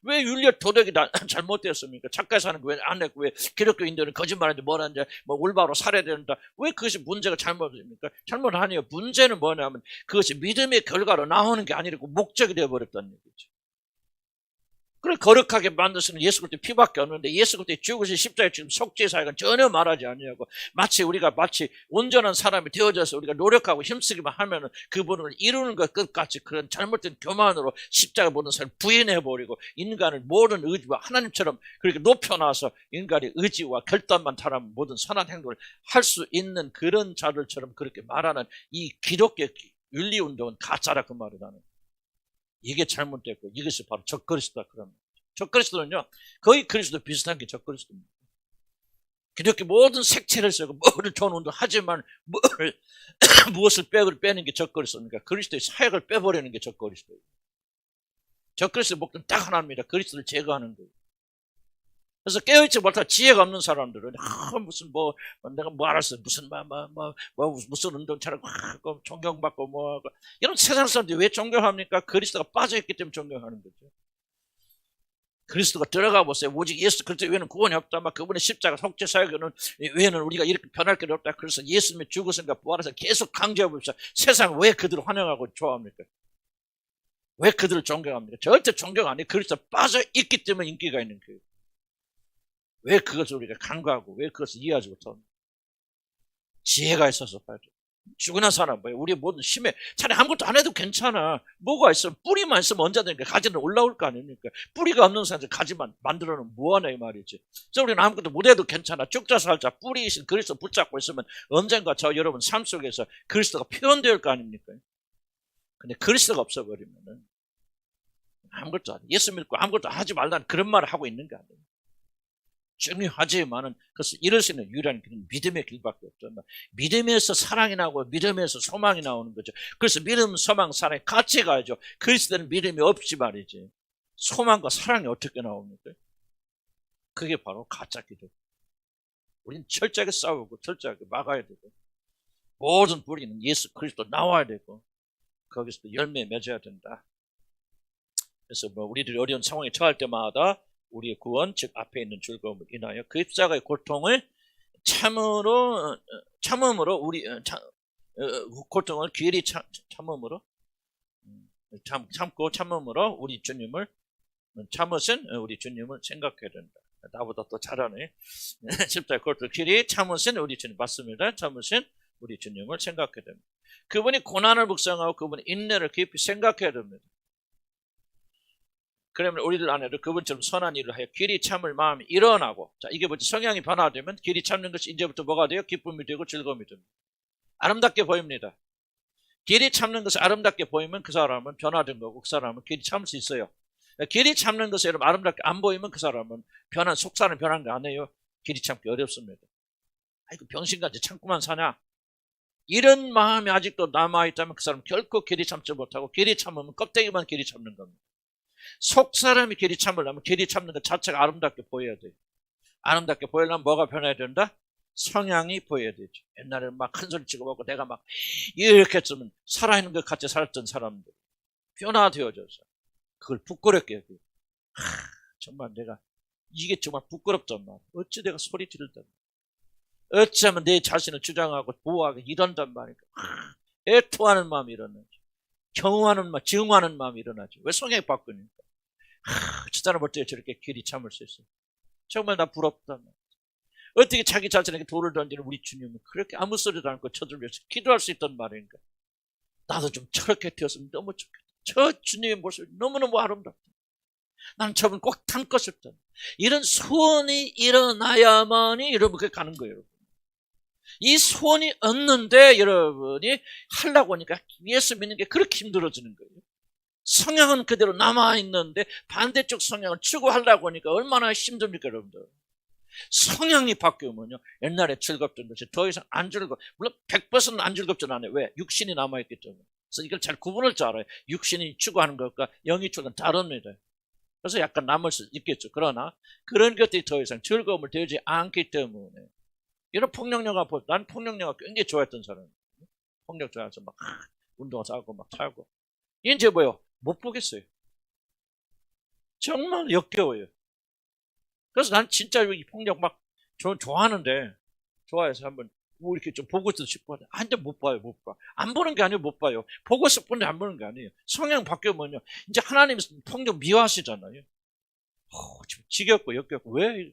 왜 윤리와 도덕이 잘못되었습니까? 착하게 사는 거 왜 안 했고 왜 기독교인들은 거짓말하는지 뭐라는지 뭐 올바로 살아야 된다. 왜 그것이 문제가 잘못입니까? 잘못 아니에요. 문제는 뭐냐면 그것이 믿음의 결과로 나오는 게 아니고 목적이 되어버렸다는 얘기죠. 그걸 거룩하게 만드시는 예수 그리스도의 피밖에 없는데 예수 그리스도의 죽으신 십자가의 지금 속죄 사역은 전혀 말하지 않냐고 우리가 마치 온전한 사람이 되어져서 우리가 노력하고 힘쓰기만 하면은 그분을 이루는 것 끝까지 그런 잘못된 교만으로 십자가 모든 사람을 부인해버리고 인간을 모든 의지와 하나님처럼 그렇게 높여놔서 인간의 의지와 결단만 타라면 모든 선한 행동을 할 수 있는 그런 자들처럼 그렇게 말하는 이 기독교 윤리운동은 가짜라 그 말을 하는 이게 잘못됐고 이것이 바로 적그리스도다 그런 적그리스도는요 거의 그리스도 비슷한 게 적그리스도입니다. 기독교 모든 색채를 쓰고 뭐를 좋은 운동 하지만 무엇을 빼는 게 적그리스도입니까? 그리스도의 사역을 빼버리는 게 적그리스도예요. 적그리스도의 목표는 딱 하나입니다. 그리스도를 제거하는 거예요. 그래서 깨어있지 못할 지혜가 없는 사람들은 무슨 내가 뭐 알았어 무슨 무슨 운동 잘하고 존경받고 이런 세상 사람들이 왜 존경합니까? 그리스도가 빠져있기 때문에 존경하는 거죠. 그리스도가 들어가 보세요. 오직 예수 그리스도 외에는 구원이 없다. 그분의 십자가 속죄 사역 외에는 우리가 이렇게 변할 게 없다. 그래서 예수님의 죽으신가 부활해서 계속 강조해 봅시다. 세상 왜 그들을 환영하고 좋아합니까? 왜 그들을 존경합니까? 절대 존경 안 해요. 그리스도 빠져있기 때문에 인기가 있는 거예요. 왜 그것을 우리가 간과하고 왜 그것을 이해하지 못합니까? 지혜가 있어서 봐야죠. 죽으나 사나 뭐야. 우리 모든 힘에 차라리 아무것도 안 해도 괜찮아. 뭐가 있으면 뿌리만 있으면 언제든지 가지는 올라올 거 아닙니까? 뿌리가 없는 사람들 가지만 만들어놓으면 뭐하나 이 말이지. 그래서 우리는 아무것도 못해도 괜찮아. 죽자 살자 뿌리이신 그리스도 붙잡고 있으면 언젠가 저 여러분 삶 속에서 그리스도가 표현될 거 아닙니까? 근데 그리스도가 없어버리면은 아무것도 안 해. 예수 믿고 아무것도 하지 말라는 그런 말을 하고 있는 거 아니에요. 중요하지만은 그것을 이룰 수 있는 유일한 길은 믿음의 길밖에 없죠. 믿음에서 사랑이 나오고 믿음에서 소망이 나오는 거죠. 그래서 믿음, 소망, 사랑이 같이 가야죠. 그리스도는 믿음이 없지 말이지. 소망과 사랑이 어떻게 나옵니까? 그게 바로 가짜 기도. 우리는 철저하게 싸우고 철저하게 막아야 되고 모든 뿌리는 예수 그리스도 나와야 되고 거기서 열매 맺어야 된다. 그래서 우리들이 어려운 상황에 처할 때마다 우리의 구원, 즉 앞에 있는 즐거움을 인하여 그 십자가의 고통을 참음으로 우리 고통을 길이 참음으로 참고 참음으로 우리 주님을 참으신 우리 주님을 생각해야 된다. 나보다 더 잘하네. 십자가의 고통을 길이 참으신 우리 주님 맞습니다. 참으신 우리 주님을 생각해야 됩니다. 그분이 고난을 묵상하고 그분의 인내를 깊이 생각해야 됩니다. 그러면 우리들 안에도 그분처럼 선한 일을 하여 길이 참을 마음이 일어나고, 자, 이게 뭐지? 성향이 변화되면 길이 참는 것이 이제부터 뭐가 돼요? 기쁨이 되고 즐거움이 됩니다. 아름답게 보입니다. 길이 참는 것이 아름답게 보이면 그 사람은 변화된 거고 그 사람은 길이 참을 수 있어요. 길이 참는 것이 여러분 아름답게 안 보이면 그 사람은 속사는 변한 거 아니에요. 길이 참기 어렵습니다. 아이고 병신같이 참고만 사냐? 이런 마음이 아직도 남아있다면 그 사람은 결코 길이 참지 못하고 길이 참으면 껍데기만 길이 참는 겁니다. 속 사람이 길이 참으려면 길이 참는 것 자체가 아름답게 보여야 돼요. 아름답게 보이려면 뭐가 변해야 된다? 성향이 보여야 되죠. 옛날에는 막 큰 소리 치고 먹고 내가 막 이렇게 했으면 살아있는 것 같이 살았던 사람들 변화되어져서 그걸 부끄럽게 여기고 정말 내가 이게 정말 부끄럽단 말이야. 어찌 내가 소리 지르단 말이야. 어찌하면 내 자신을 주장하고 보호하고 이런단 말이니까 애통하는 마음이 일어나죠. 경호하는 마음, 증오하는 마음이 일어나죠. 왜 성향이 바꾸니까. 저 사람 어떻게 저렇게 길이 참을 수 있어요. 정말 나 부럽단 말이야. 어떻게 자기 자신에게 돌을 던지는 우리 주님은 그렇게 아무 소리도 않고 저들 위해서 기도할 수 있단 말인가. 나도 좀 저렇게 되었으면 너무 좋겠다. 저 주님의 모습이 너무너무 아름답다. 나는 저분 꼭 닮고 싶다. 이런 소원이 일어나야만이 여러분 그게 가는 거예요. 여러분. 이 소원이 없는데 여러분이 하려고 하니까 예수 믿는 게 그렇게 힘들어지는 거예요. 성향은 그대로 남아있는데 반대쪽 성향을 추구하려고 하니까 얼마나 힘듭니까 여러분들. 성향이 바뀌면요 옛날에 즐겁던 것이 더 이상 안 즐거워. 물론 100%는 안 즐겁진 않아요. 왜? 육신이 남아있기 때문에. 그래서 이걸 잘 구분할 줄 알아요. 육신이 추구하는 것과 영이 추구는 다릅니다. 그래서 약간 남을 수 있겠죠. 그러나 그런 것들이 더 이상 즐거움을 되지 않기 때문에 이런 폭력영화 난 폭력영화 굉장히 좋아했던 사람이에요. 폭력 좋아해서 막 운동화 사고 막 타고 이제 뭐요? 못 보겠어요. 정말 역겨워요. 그래서 난 진짜 이 폭력 막 좋아하는데 좋아해서 한번 뭐 이렇게 좀 보고 싶어 하는데 근데 못 봐요. 못 봐. 안 보는 게 아니에요. 못 봐요. 보고 싶은데 안 보는 게 아니에요. 성향 바뀌면요 이제 하나님이 폭력 미워하시잖아요. 지금 지겹고 역겹고 왜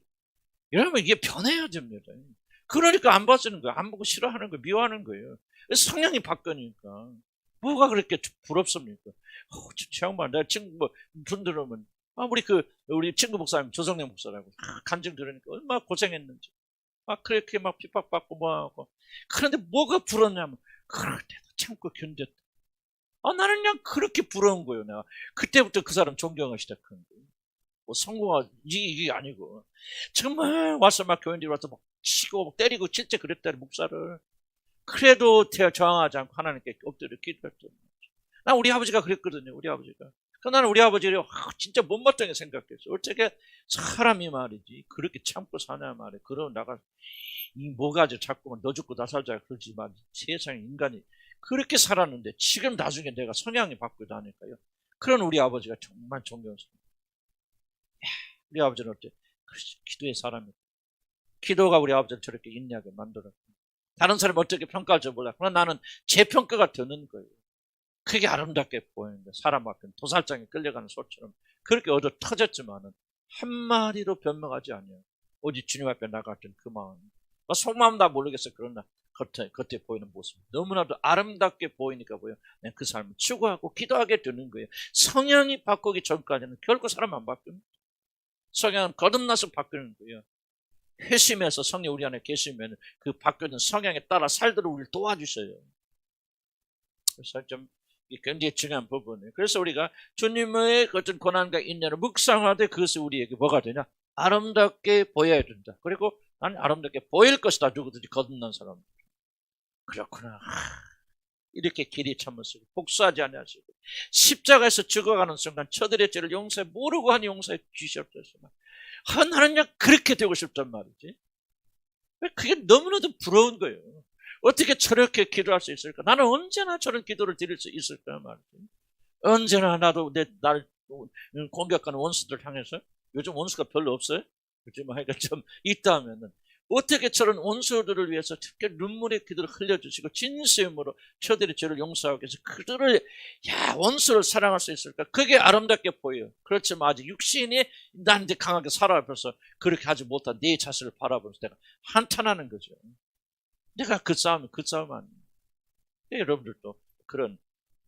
이러면 이게 변해야 됩니다. 그러니까 안 봐주는 거예요. 안 보고 싫어하는 거예요. 미워하는 거예요. 성향이 바뀌니까 뭐가 그렇게 부럽습니까? 정말 내 친구 분들은 우리 친구 목사님 조성래 목사라고 간증 들으니까 얼마나 고생했는지 막 그렇게 막 핍박받고 뭐하고 그런데 뭐가 부럽냐면 그럴 때도 참고 견뎠다. 나는 그냥 그렇게 부러운 거예요. 내가 그때부터 그 사람 존경을 시작한 거예요. 뭐 성공하 이게 아니고 정말 와서 막 교인들이 와서 막 치고 막 때리고 실제 그랬다 목사를 그래도 저항하지 않고 하나님께 엎드려 기도했던 거죠. 난 우리 아버지가 그랬거든요. 우리 아버지가. 나는 우리 아버지를 진짜 못마땅하게 생각했어. 어떻게 사람이 말이지 그렇게 참고 사냐 말이야. 그러면 나가 이 뭐가지 자꾸만 너 죽고 나 살자 그러지만 세상에 인간이 그렇게 살았는데 지금 나중에 내가 성향이 바뀌고 나니까요. 그런 우리 아버지가 정말 존경스러워. 우리 아버지는 어때? 기도의 사람이야. 기도가 우리 아버지를 저렇게 인내하게 만들었고 다른 사람이 어떻게 평가할 줄 몰라. 그러나 나는 제 평가가 되는 거예요. 그게 아름답게 보이는데 사람 앞에 도살장에 끌려가는 소처럼 그렇게 얻어 터졌지만은 한마디도 변명하지 않아요. 오직 주님 앞에 나갔던 그 마음. 속마음 다 모르겠어. 그러나 겉에 보이는 모습 너무나도 아름답게 보이니까 내가 그 삶을 추구하고 기도하게 되는 거예요. 성향이 바꾸기 전까지는 결코 사람 안 바뀝니다. 성향은 거듭나서 바뀌는 거예요. 회심해서 성령 우리 안에 계시면 그 바뀌는 성향에 따라 살도록 우리를 도와주셔요. 그래서 좀 굉장히 중요한 부분이에요. 그래서 우리가 주님의 어떤 고난과 인내를 묵상하되 그것이 우리에게 뭐가 되냐? 아름답게 보여야 된다. 그리고 나는 아름답게 보일 것이다. 누구든지 거듭난 사람. 그렇구나. 이렇게 길이 참으시고 복수하지 아니하시고 십자가에서 죽어가는 순간 저들의 죄를 용서해 모르고 하니 용서해 주시옵소서. 나는 그냥 그렇게 되고 싶단 말이지. 그게 너무나도 부러운 거예요. 어떻게 저렇게 기도할 수 있을까? 나는 언제나 저런 기도를 드릴 수 있을까 말이지. 언제나 나도 날 공격하는 원수들 향해서 요즘 원수가 별로 없어요. 그렇지만 하여간 좀 있다면은 어떻게 저런 원수들을 위해서 특히 눈물의 기도를 흘려주시고 진심으로 저들의 죄를 용서하기 위해서 그들을 원수를 사랑할 수 있을까? 그게 아름답게 보여요. 그렇지만 아직 육신이 나한테 강하게 살아버려서 그렇게 하지 못한 내 자신을 바라보면서 내가 한탄하는 거죠. 내가 그 싸움 아니에요. 여러분들도 그런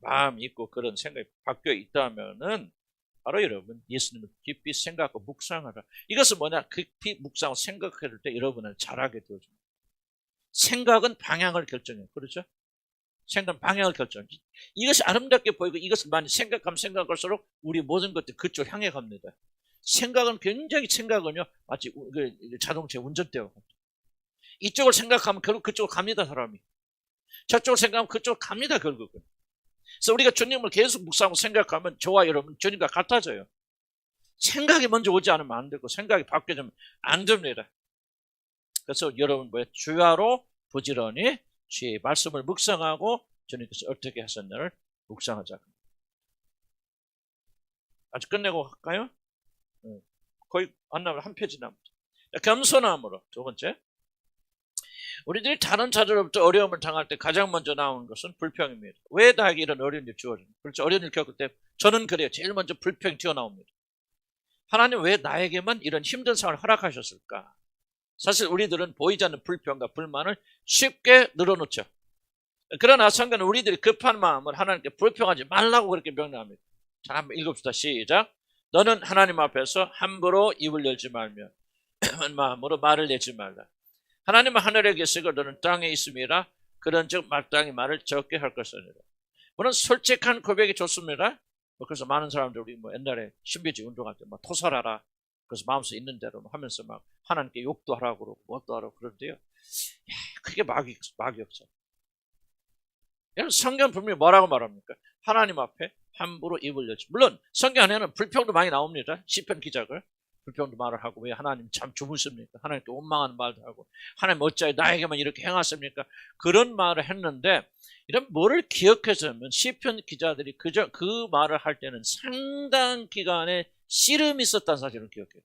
마음이 있고 그런 생각이 바뀌어 있다면은 바로 여러분 예수님을 깊이 생각하고 묵상하라. 이것은 뭐냐? 깊이 묵상하고 생각할 때 여러분을 잘하게 되어줍니다. 생각은 방향을 결정해요. 그렇죠? 생각은 방향을 결정해요. 이것이 아름답게 보이고 이것을 많이 생각하면 생각할수록 우리 모든 것들이 그쪽을 향해 갑니다. 생각은요 마치 자동차 운전대와 같아요. 이쪽을 생각하면 결국 그쪽으로 갑니다. 사람이. 저쪽을 생각하면 그쪽으로 갑니다. 결국은. 그래서 우리가 주님을 계속 묵상하고 생각하면 저와 여러분 주님과 같아져요. 생각이 먼저 오지 않으면 안 되고 생각이 바뀌어지면 안 됩니다. 그래서 여러분 주야로 부지런히 주의 말씀을 묵상하고 주님께서 어떻게 하셨나를 묵상하자. 아직 끝내고 갈까요? 거의 안 나면 한 페이지 남았죠. 겸손함으로 두 번째. 우리들이 다른 자들로부터 어려움을 당할 때 가장 먼저 나오는 것은 불평입니다. 왜 나에게 이런 어려운 일이 주어지는? 그렇죠. 어려운 일 겪을 때 저는 그래요. 제일 먼저 불평이 튀어나옵니다. 하나님 왜 나에게만 이런 힘든 상황을 허락하셨을까? 사실 우리들은 보이지 않는 불평과 불만을 쉽게 늘어놓죠. 그러나 성경은 우리들이 급한 마음을 하나님께 불평하지 말라고 그렇게 명령합니다. 자, 한번 읽읍시다. 시작. 너는 하나님 앞에서 함부로 입을 열지 말며 마음으로 말을 내지 말라. 하나님은 하늘에 계시고 너는 땅에 있음이라. 그런즉 마땅히 말을 적게 할 것이니라. 물론 솔직한 고백이 좋습니다. 그래서 많은 사람들이 우리 옛날에 신비주의 운동할 때 막 토설하라. 그래서 마음속에 있는 대로 하면서 막 하나님께 욕도 하라고 그러고 뭣도 하라고 그러는데요. 그게 막이 없어. 성경 분명히 뭐라고 말합니까? 하나님 앞에 함부로 입을 열지. 물론 성경 안에는 불평도 많이 나옵니다. 시편 기자가 불평도 말을 하고 왜 하나님 참 주무십니까? 하나님께 원망하는 말도 하고 하나님 어찌하여 나에게만 이렇게 행하십니까? 그런 말을 했는데 이런 뭐를 기억해서면 시편 기자들이 그 말을 할 때는 상당 기간에 씨름이 있었다는 사실을 기억해요.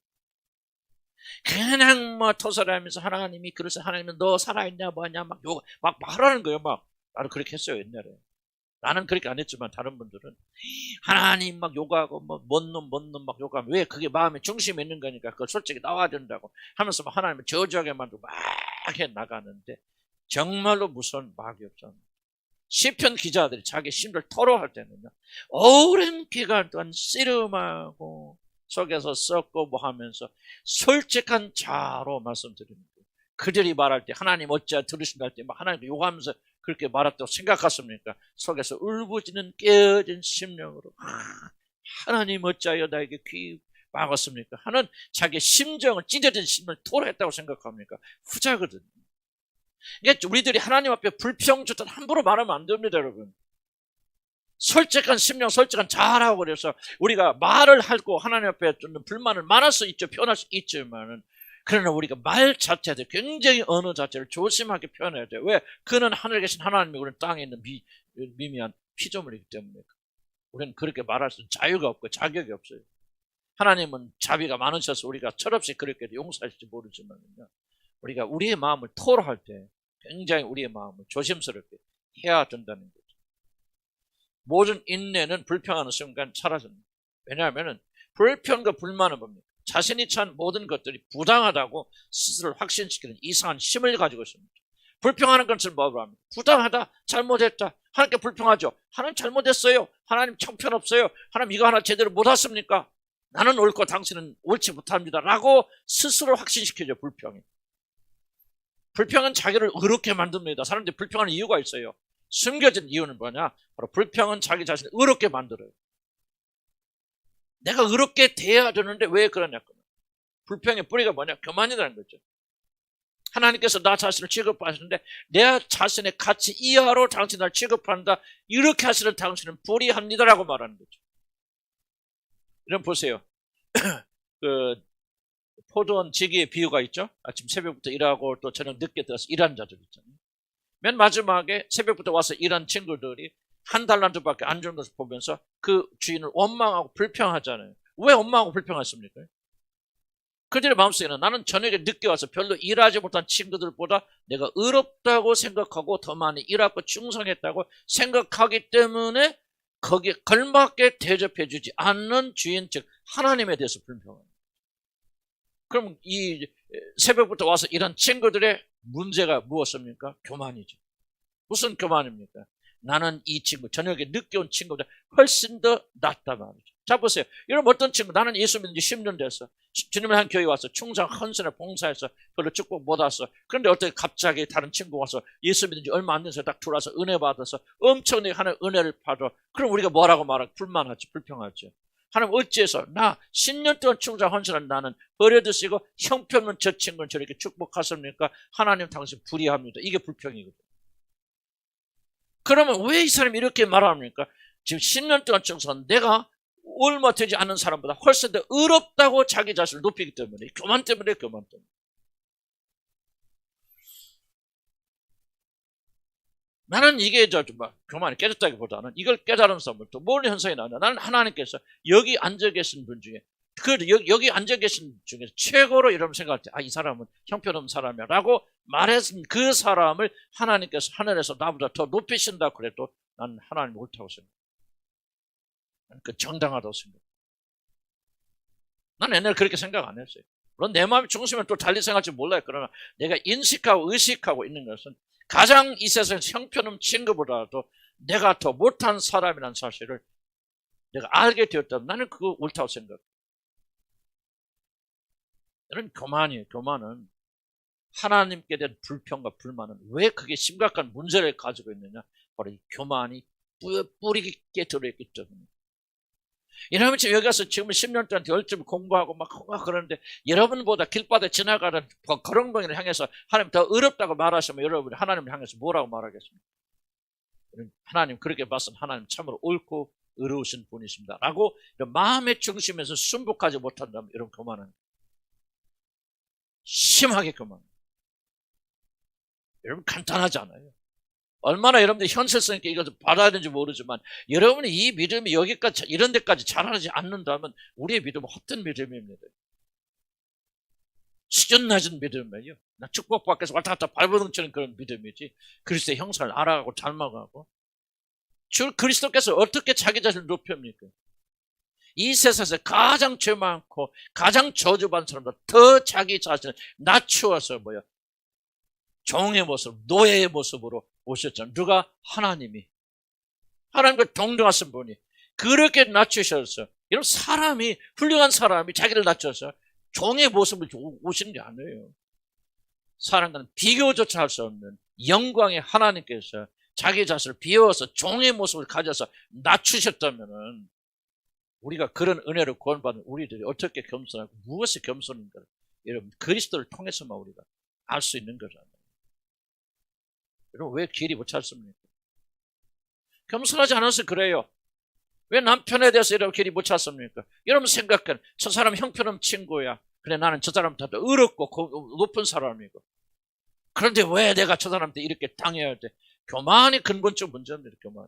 그냥 뭐 토설하면서 하나님이 그래서 하나님은 너 살아있냐 뭐냐 막 하라는 거예요. 막 나는 그렇게 했어요 옛날에. 나는 그렇게 안 했지만 다른 분들은 하나님 막 욕하고 뭐 뭔 놈 막 욕하면 왜 그게 마음의 중심에 있는 거니까 그걸 솔직히 나와야 된다고 하면서 막 하나님을 저주하게 만들고 막 해 나가는데 정말로 무서운 막이 없잖아요. 시편 기자들이 자기 심리를 토로할 때는요 오랜 기간 동안 씨름하고 속에서 썩고 뭐 하면서 솔직한 자로 말씀드립니다. 그들이 말할 때 하나님 어찌하여 들으신다 할 때 막 하나님께 욕하면서 그렇게 말했다고 생각하십니까? 속에서 울부짖는 깨어진 심령으로 하나님 어찌하여 나에게 귀 막았습니까? 하는 자기 심정을 찢어진 심령을 토로했다고 생각합니까? 후자거든요. 그러니까 우리들이 하나님 앞에 불평조차 함부로 말하면 안 됩니다. 여러분. 솔직한 심령, 솔직한 자라고 그래서 우리가 말을 하고 하나님 앞에 좀 불만을 말할 수 있죠. 표현할 수 있지만은 그러나 우리가 말 자체도 굉장히 언어 자체를 조심하게 표현해야 돼요. 왜? 그는 하늘에 계신 하나님이고 우리는 땅에 있는 미미한 피조물이기 때문에 우리는 그렇게 말할 수 있는 자유가 없고 자격이 없어요. 하나님은 자비가 많으셔서 우리가 철없이 그렇게 용서하실지 모르지만요. 우리가 우리의 마음을 토로할 때 굉장히 우리의 마음을 조심스럽게 해야 된다는 거죠. 모든 인내는 불평하는 순간 사라집니다. 왜냐하면 불평과 불만은 뭡니까? 자신이 찬 모든 것들이 부당하다고 스스로를 확신시키는 이상한 힘을 가지고 있습니다. 불평하는 것을 뭐라고 합니까? 부당하다, 잘못했다. 하나님께 불평하죠. 하나님 잘못했어요. 하나님 형편없어요. 하나님 이거 하나 제대로 못 왔습니까? 나는 옳고 당신은 옳지 못합니다. 라고 스스로 확신시켜줘, 불평이. 불평은 자기를 의롭게 만듭니다. 사람들이 불평하는 이유가 있어요. 숨겨진 이유는 뭐냐? 바로 불평은 자기 자신을 의롭게 만들어요. 내가 의롭게 대해야 되는데 왜 그러냐? 불평의 뿌리가 뭐냐? 교만이라는 거죠. 하나님께서 나 자신을 취급하시는데 내 자신의 가치 이하로 당신 나를 취급한다. 이렇게 하시는 당신은 불의합니다라고 말하는 거죠. 이런 보세요. 포도원 지기의 비유가 있죠. 아침 새벽부터 일하고 또 저녁 늦게 들어서 일하는 자들 있잖아요. 맨 마지막에 새벽부터 와서 일한 친구들이 한 달란트밖에 안 주는 것을 보면서 그 주인을 원망하고 불평하잖아요. 왜 원망하고 불평했습니까? 그들의 마음속에는 나는 저녁에 늦게 와서 별로 일하지 못한 친구들보다 내가 의롭다고 생각하고 더 많이 일하고 충성했다고 생각하기 때문에 거기에 걸맞게 대접해 주지 않는 주인, 즉 하나님에 대해서 불평합니다. 그럼 이 새벽부터 와서 일한 친구들의 문제가 무엇입니까? 교만이죠. 무슨 교만입니까? 나는 이 친구, 저녁에 늦게 온 친구보다 훨씬 더 낫다 말이죠. 자, 보세요. 여러분, 어떤 친구, 나는 예수 믿은 지 10년 됐어. 주님을 한 교회 와서 충성, 헌신에 봉사해서 별로 축복 못 왔어. 그런데 어떻게 갑자기 다른 친구 와서 예수 믿은 지 얼마 안 돼서 딱 들어와서 은혜 받아서 엄청나게 하는 은혜를 받아. 그럼 우리가 뭐라고 말하고 불만하지, 불평하지. 하나님 어찌해서 나 10년 동안 충성 헌신한 나는 버려두시고 형편없는 저 친구는 저렇게 축복하십니까? 하나님 당신 불의합니다. 이게 불평이거든요. 그러면 왜 이 사람이 이렇게 말합니까? 지금 10년 동안 충성한 내가 얼마 되지 않은 사람보다 훨씬 더 의롭다고 자기 자신을 높이기 때문에, 교만 때문에, 교만 때문에. 나는 이게 교만이 깨졌다기보다는 이걸 깨달은 사람부터 뭔 현상이 나오냐. 나는 하나님께서 여기 앉아 계신 분 중에, 여기 앉아 계신 중에서 최고로 이런 생각할 때, 이 사람은 형편없는 사람이야 라고 말했은 그 사람을 하나님께서 하늘에서 나보다 더 높이신다 그래도 나는 하나님 옳다고 생각해. 그 정당하다고 생각해. 나는 옛날에 그렇게 생각 안 했어요. 물론 내 마음이 중심은 또 달리 생각할지 몰라요. 그러나 내가 인식하고 의식하고 있는 것은 가장 이 세상에서 형편없는 친구보다도 내가 더 못한 사람이라는 사실을 내가 알게 되었다면 나는 그거 옳다고 생각해요. 이런 교만이에요. 교만은 하나님께 대한 불평과 불만은 왜 그게 심각한 문제를 가지고 있느냐? 바로 이 교만이 뿌리 깊게 들어있기 때문에. 여러분 지금 여기 가서 지금 10년 동안 열심히 공부하고 막 그러는데 여러분보다 길바닥에 지나가는 거렁뱅이를 향해서 하나님 더 어렵다고 말하시면 여러분이 하나님을 향해서 뭐라고 말하겠습니까? 하나님 그렇게 봤으면 하나님 참으로 옳고 의로우신 분이십니다 라고 이런 마음의 중심에서 순복하지 못한다면 이런 교만은 심하게 교만. 여러분 간단하지 않아요. 얼마나 여러분들이 현실성 있게 이것을 받아야 되는지 모르지만 여러분이 이 믿음이 여기까지 이런 데까지 자라지 않는다면 우리의 믿음은 헛된 믿음입니다. 수준 낮은 믿음이에요. 나 축복받기 위해서 왔다 갔다 발버둥치는 그런 믿음이지. 그리스도의 형상을 알아가고 닮아가고. 주 그리스도께서 어떻게 자기 자신을 높입니까? 이 세상에서 가장 죄 많고 가장 저주받은 사람보다 더 자기 자신을 낮추어서 종의 모습, 노예의 모습으로 오셨잖아요. 누가? 하나님이. 하나님과 동등하신 분이 그렇게 낮추셔서, 이런 사람이, 훌륭한 사람이 자기를 낮춰서 종의 모습을 오시는 게 아니에요. 사람과는 비교조차 할 수 없는 영광의 하나님께서 자기 자신을 비워서 종의 모습을 가져서 낮추셨다면은 우리가 그런 은혜를 구원받은 우리들이 어떻게 겸손하고 무엇이 겸손인가를 여러분 그리스도를 통해서만 우리가 알 수 있는 거잖아요. 여러분 왜 길이 못 찾습니까? 겸손하지 않아서 그래요. 왜 남편에 대해서 이렇게 길이 못 찾습니까? 여러분 생각해. 저 사람 형편없는 친구야. 그래 나는 저 사람한테 의롭고 높은 사람이고. 그런데 왜 내가 저 사람한테 이렇게 당해야 돼? 교만이 근본적 문제입니다. 교만.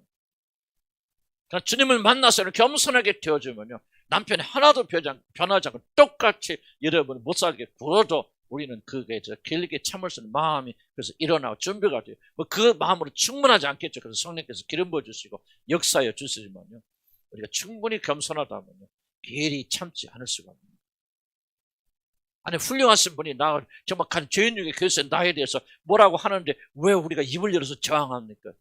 그러니까 주님을 만나서 겸손하게 되어주면요. 남편이 하나도 변하지 않고 똑같이 여러분 못 살게 굴어도 우리는 그게 길게 참을 수 있는 마음이 그래서 일어나고 준비가 돼요. 그 마음으로 충분하지 않겠죠. 그래서 성령께서 기름 부어주시고 역사여 주시지만요. 우리가 충분히 겸손하다면요. 길이 참지 않을 수가 없습니다. 아니, 훌륭하신 분이 정말 간 죄인 중에 교회에서 나에 대해서 뭐라고 하는데 왜 우리가 입을 열어서 저항합니까?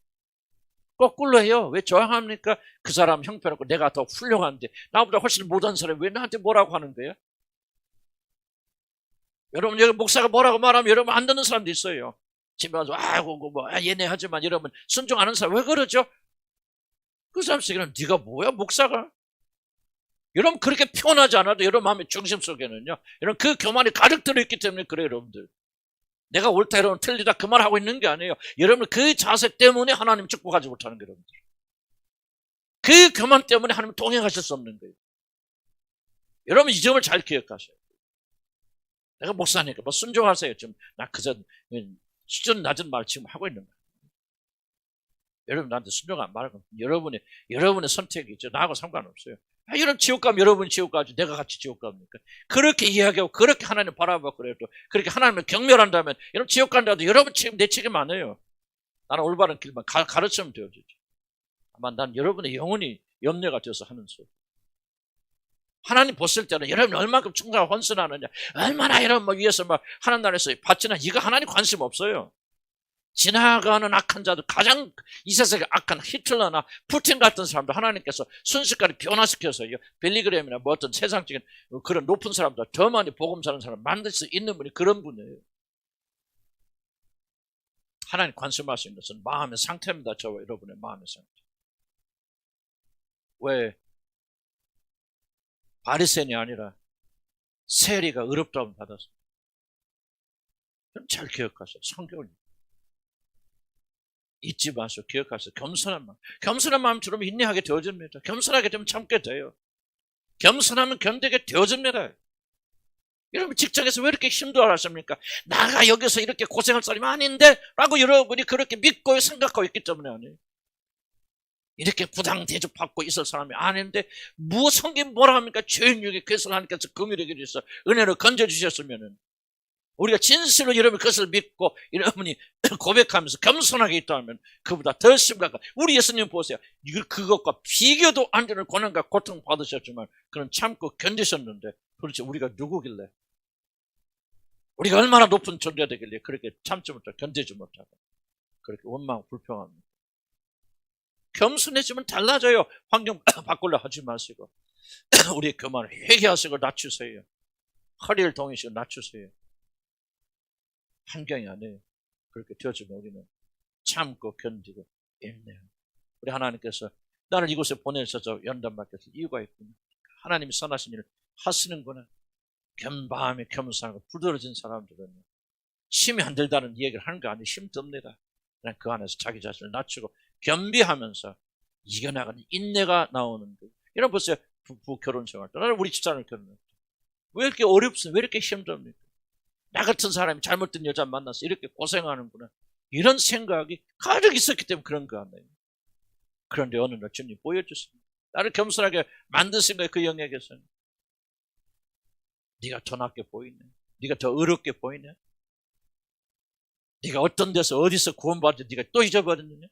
거꾸로 해요. 왜 저항합니까? 그 사람 형편없고 내가 더 훌륭한데 나보다 훨씬 못한 사람이 왜 나한테 뭐라고 하는 거예요? 여러분, 여기 목사가 뭐라고 말하면 여러분 안 듣는 사람도 있어요. 집에 와서 아이고 뭐 얘네 하지만 여러분 순종하는 사람 왜 그러죠? 그 사람 속에는 네가 뭐야 목사가? 여러분 그렇게 표현하지 않아도 여러분 마음의 중심 속에는요, 여러분 그 교만이 가득 들어있기 때문에 그래요. 여러분들 내가 옳다 여러분 틀리다 그 말 하고 있는 게 아니에요. 여러분 그 자세 때문에 하나님 축복하지 못하는 거예요. 여러분들 그 교만 때문에 하나님 동행하실 수 없는 거예요. 여러분 이 점을 잘 기억하셔야 돼요. 내가 목사니까 뭐 순종하세요. 지금 나 그저 수준 낮은 말 지금 하고 있는 거예요. 여러분 나한테 순종 안 말하고 여러분의 선택이죠. 나하고 상관없어요. 여러분 지옥 가면 여러분이 지옥 가지 내가 같이 지옥 갑니까? 그렇게 이야기하고 그렇게 하나님 바라보고 그래도 그렇게 하나님을 경멸한다면 여러분 지옥 간다도 여러분 책임 내 책임 아니에요. 나는 올바른 길만 가르치면 되어지죠. 아마 난 여러분의 영혼이 염려가 되어서 하는 소리. 하나님 보실 때는 여러분이 얼마큼 충성하고 헌신하느냐, 얼마나 여러분 뭐 위에서 막 하나님 나라에서 바치나 이거 하나님 관심 없어요. 지나가는 악한 자들, 가장 이 세상에 악한 히틀러나 푸틴 같은 사람들 하나님께서 순식간에 변화시켜서요, 벨리그램이나 뭐 어떤 세상적인 그런 높은 사람들, 더 많이 복음 사는 사람 만들 수 있는 분이 그런 분이에요. 하나님 관심하시는 것은 마음의 상태입니다. 저와 여러분의 마음의 상태. 왜 바리새인이 아니라 세리가 의롭다함을 받았어요. 잘 기억하세요. 성경을 잊지 마시고 기억하세요. 겸손한 마음. 겸손한 마음 들으면 인내하게 되어집니다. 겸손하게 되면 참게 돼요. 겸손하면 견디게 되어집니다. 여러분 직장에서 왜 이렇게 힘들어하십니까? 나가 여기서 이렇게 고생할 사람이 아닌데 라고 여러분이 그렇게 믿고 생각하고 있기 때문에 아니에요. 이렇게 부당 대접받고 있을 사람이 아닌데 성경 뭐라 합니까? 죄인 중에 그것을 하나님께서 긍휼히 여기셔서 은혜로 건져주셨으면은 우리가 진실로 여러분 그것을 믿고 여러분이 고백하면서 겸손하게 있다면 그보다 더 심각한, 우리 예수님 보세요. 그것과 비교도 안 되는 고난과 고통 받으셨지만 그는 참고 견디셨는데 도대체 우리가 누구길래, 우리가 얼마나 높은 존재가 되길래 그렇게 참지 못하고 견디지 못하고 그렇게 원망 불평합니다. 겸손해지면 달라져요. 환경 바꾸려 하지 마시고 우리의 교만을 회개하시고 낮추세요. 허리를 동이시고 낮추세요. 환경이 아니에요. 그렇게 되어지면 우리는 참고 견디고 인내해요. 우리 하나님께서 나를 이곳에 보내셔서 연단받겠을 이유가 있구나. 하나님이 선하신 일을 하시는구나. 마음이 겸손하고 부드러진 사람들은 힘이 안 들다는 얘기를 하는 거 아니에요. 힘 듭니다. 그 안에서 자기 자신을 낮추고 겸비하면서 이겨나가는 인내가 나오는 거예요. 여러분 보세요. 부부 결혼 생활 때 나는 우리 집사람을 결혼했죠. 왜 이렇게 어렵습니까? 왜 이렇게 힘듭니까? 나 같은 사람이 잘못된 여자 만나서 이렇게 고생하는구나. 이런 생각이 가득 있었기 때문에 그런 거 아니에요. 그런데 어느 날 주님 보여주십니다. 나를 겸손하게 만드신 거예요. 그 영역에서는. 네가 더 낫게 보이네. 네가 더 어렵게 보이네. 네가 어떤 데서 어디서 구원받았는지 네가 또 잊어버렸느냐.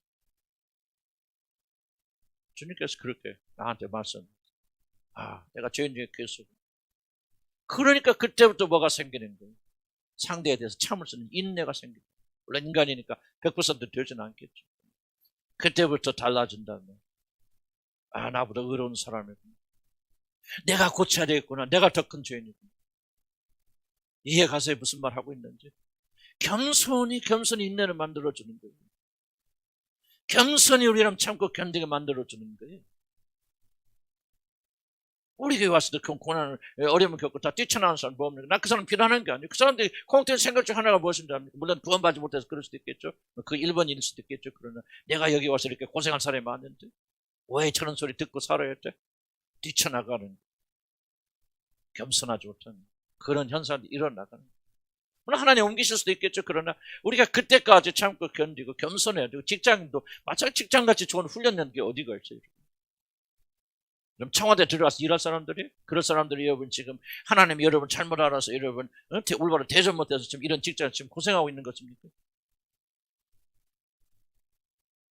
주님께서 그렇게 나한테 말씀합니다. 내가 죄인 중에 괴수. 그러니까 그때부터 뭐가 생기는 거예요? 상대에 대해서 참을 수 있는 인내가 생깁니다. 물론 인간이니까 100% 되지는 않겠죠. 그때부터 달라진다면 나보다 의로운 사람이구나. 내가 고쳐야 되겠구나. 내가 더 큰 죄인이구나. 이해 가세요? 무슨 말 하고 있는지. 겸손히 인내를 만들어주는 거예요. 겸손히 우리랑 참고 견디게 만들어주는 거예요. 우리 교회 왔을 때 그 고난을, 어려움을 겪고 다 뛰쳐나온 사람 뭡니까? 나 그 사람 비난하는 게 아니에요. 그 사람들이 공통된 생각 중 하나가 무엇인지 압니까? 물론 구원받지 못해서 그럴 수도 있겠죠. 그 1번일 수도 있겠죠. 그러나 내가 여기 와서 이렇게 고생한 사람이 많은데 왜 저런 소리 듣고 살아야 돼? 뛰쳐나가는, 겸손하지 못하는 그런 현상이 일어나가는. 물론 하나님 옮기실 수도 있겠죠. 그러나 우리가 그때까지 참고 견디고 겸손해야 되고, 직장도 마찬가지 직장같이 좋은 훈련된 게 어디가 있어요? 그럼 청와대 들어가서 일할 사람들이, 그런 사람들이 여러분 지금 하나님이 여러분 잘못 알아서 여러분 올바로 대접 못해서 지금 이런 직장을 지금 고생하고 있는 것입니까?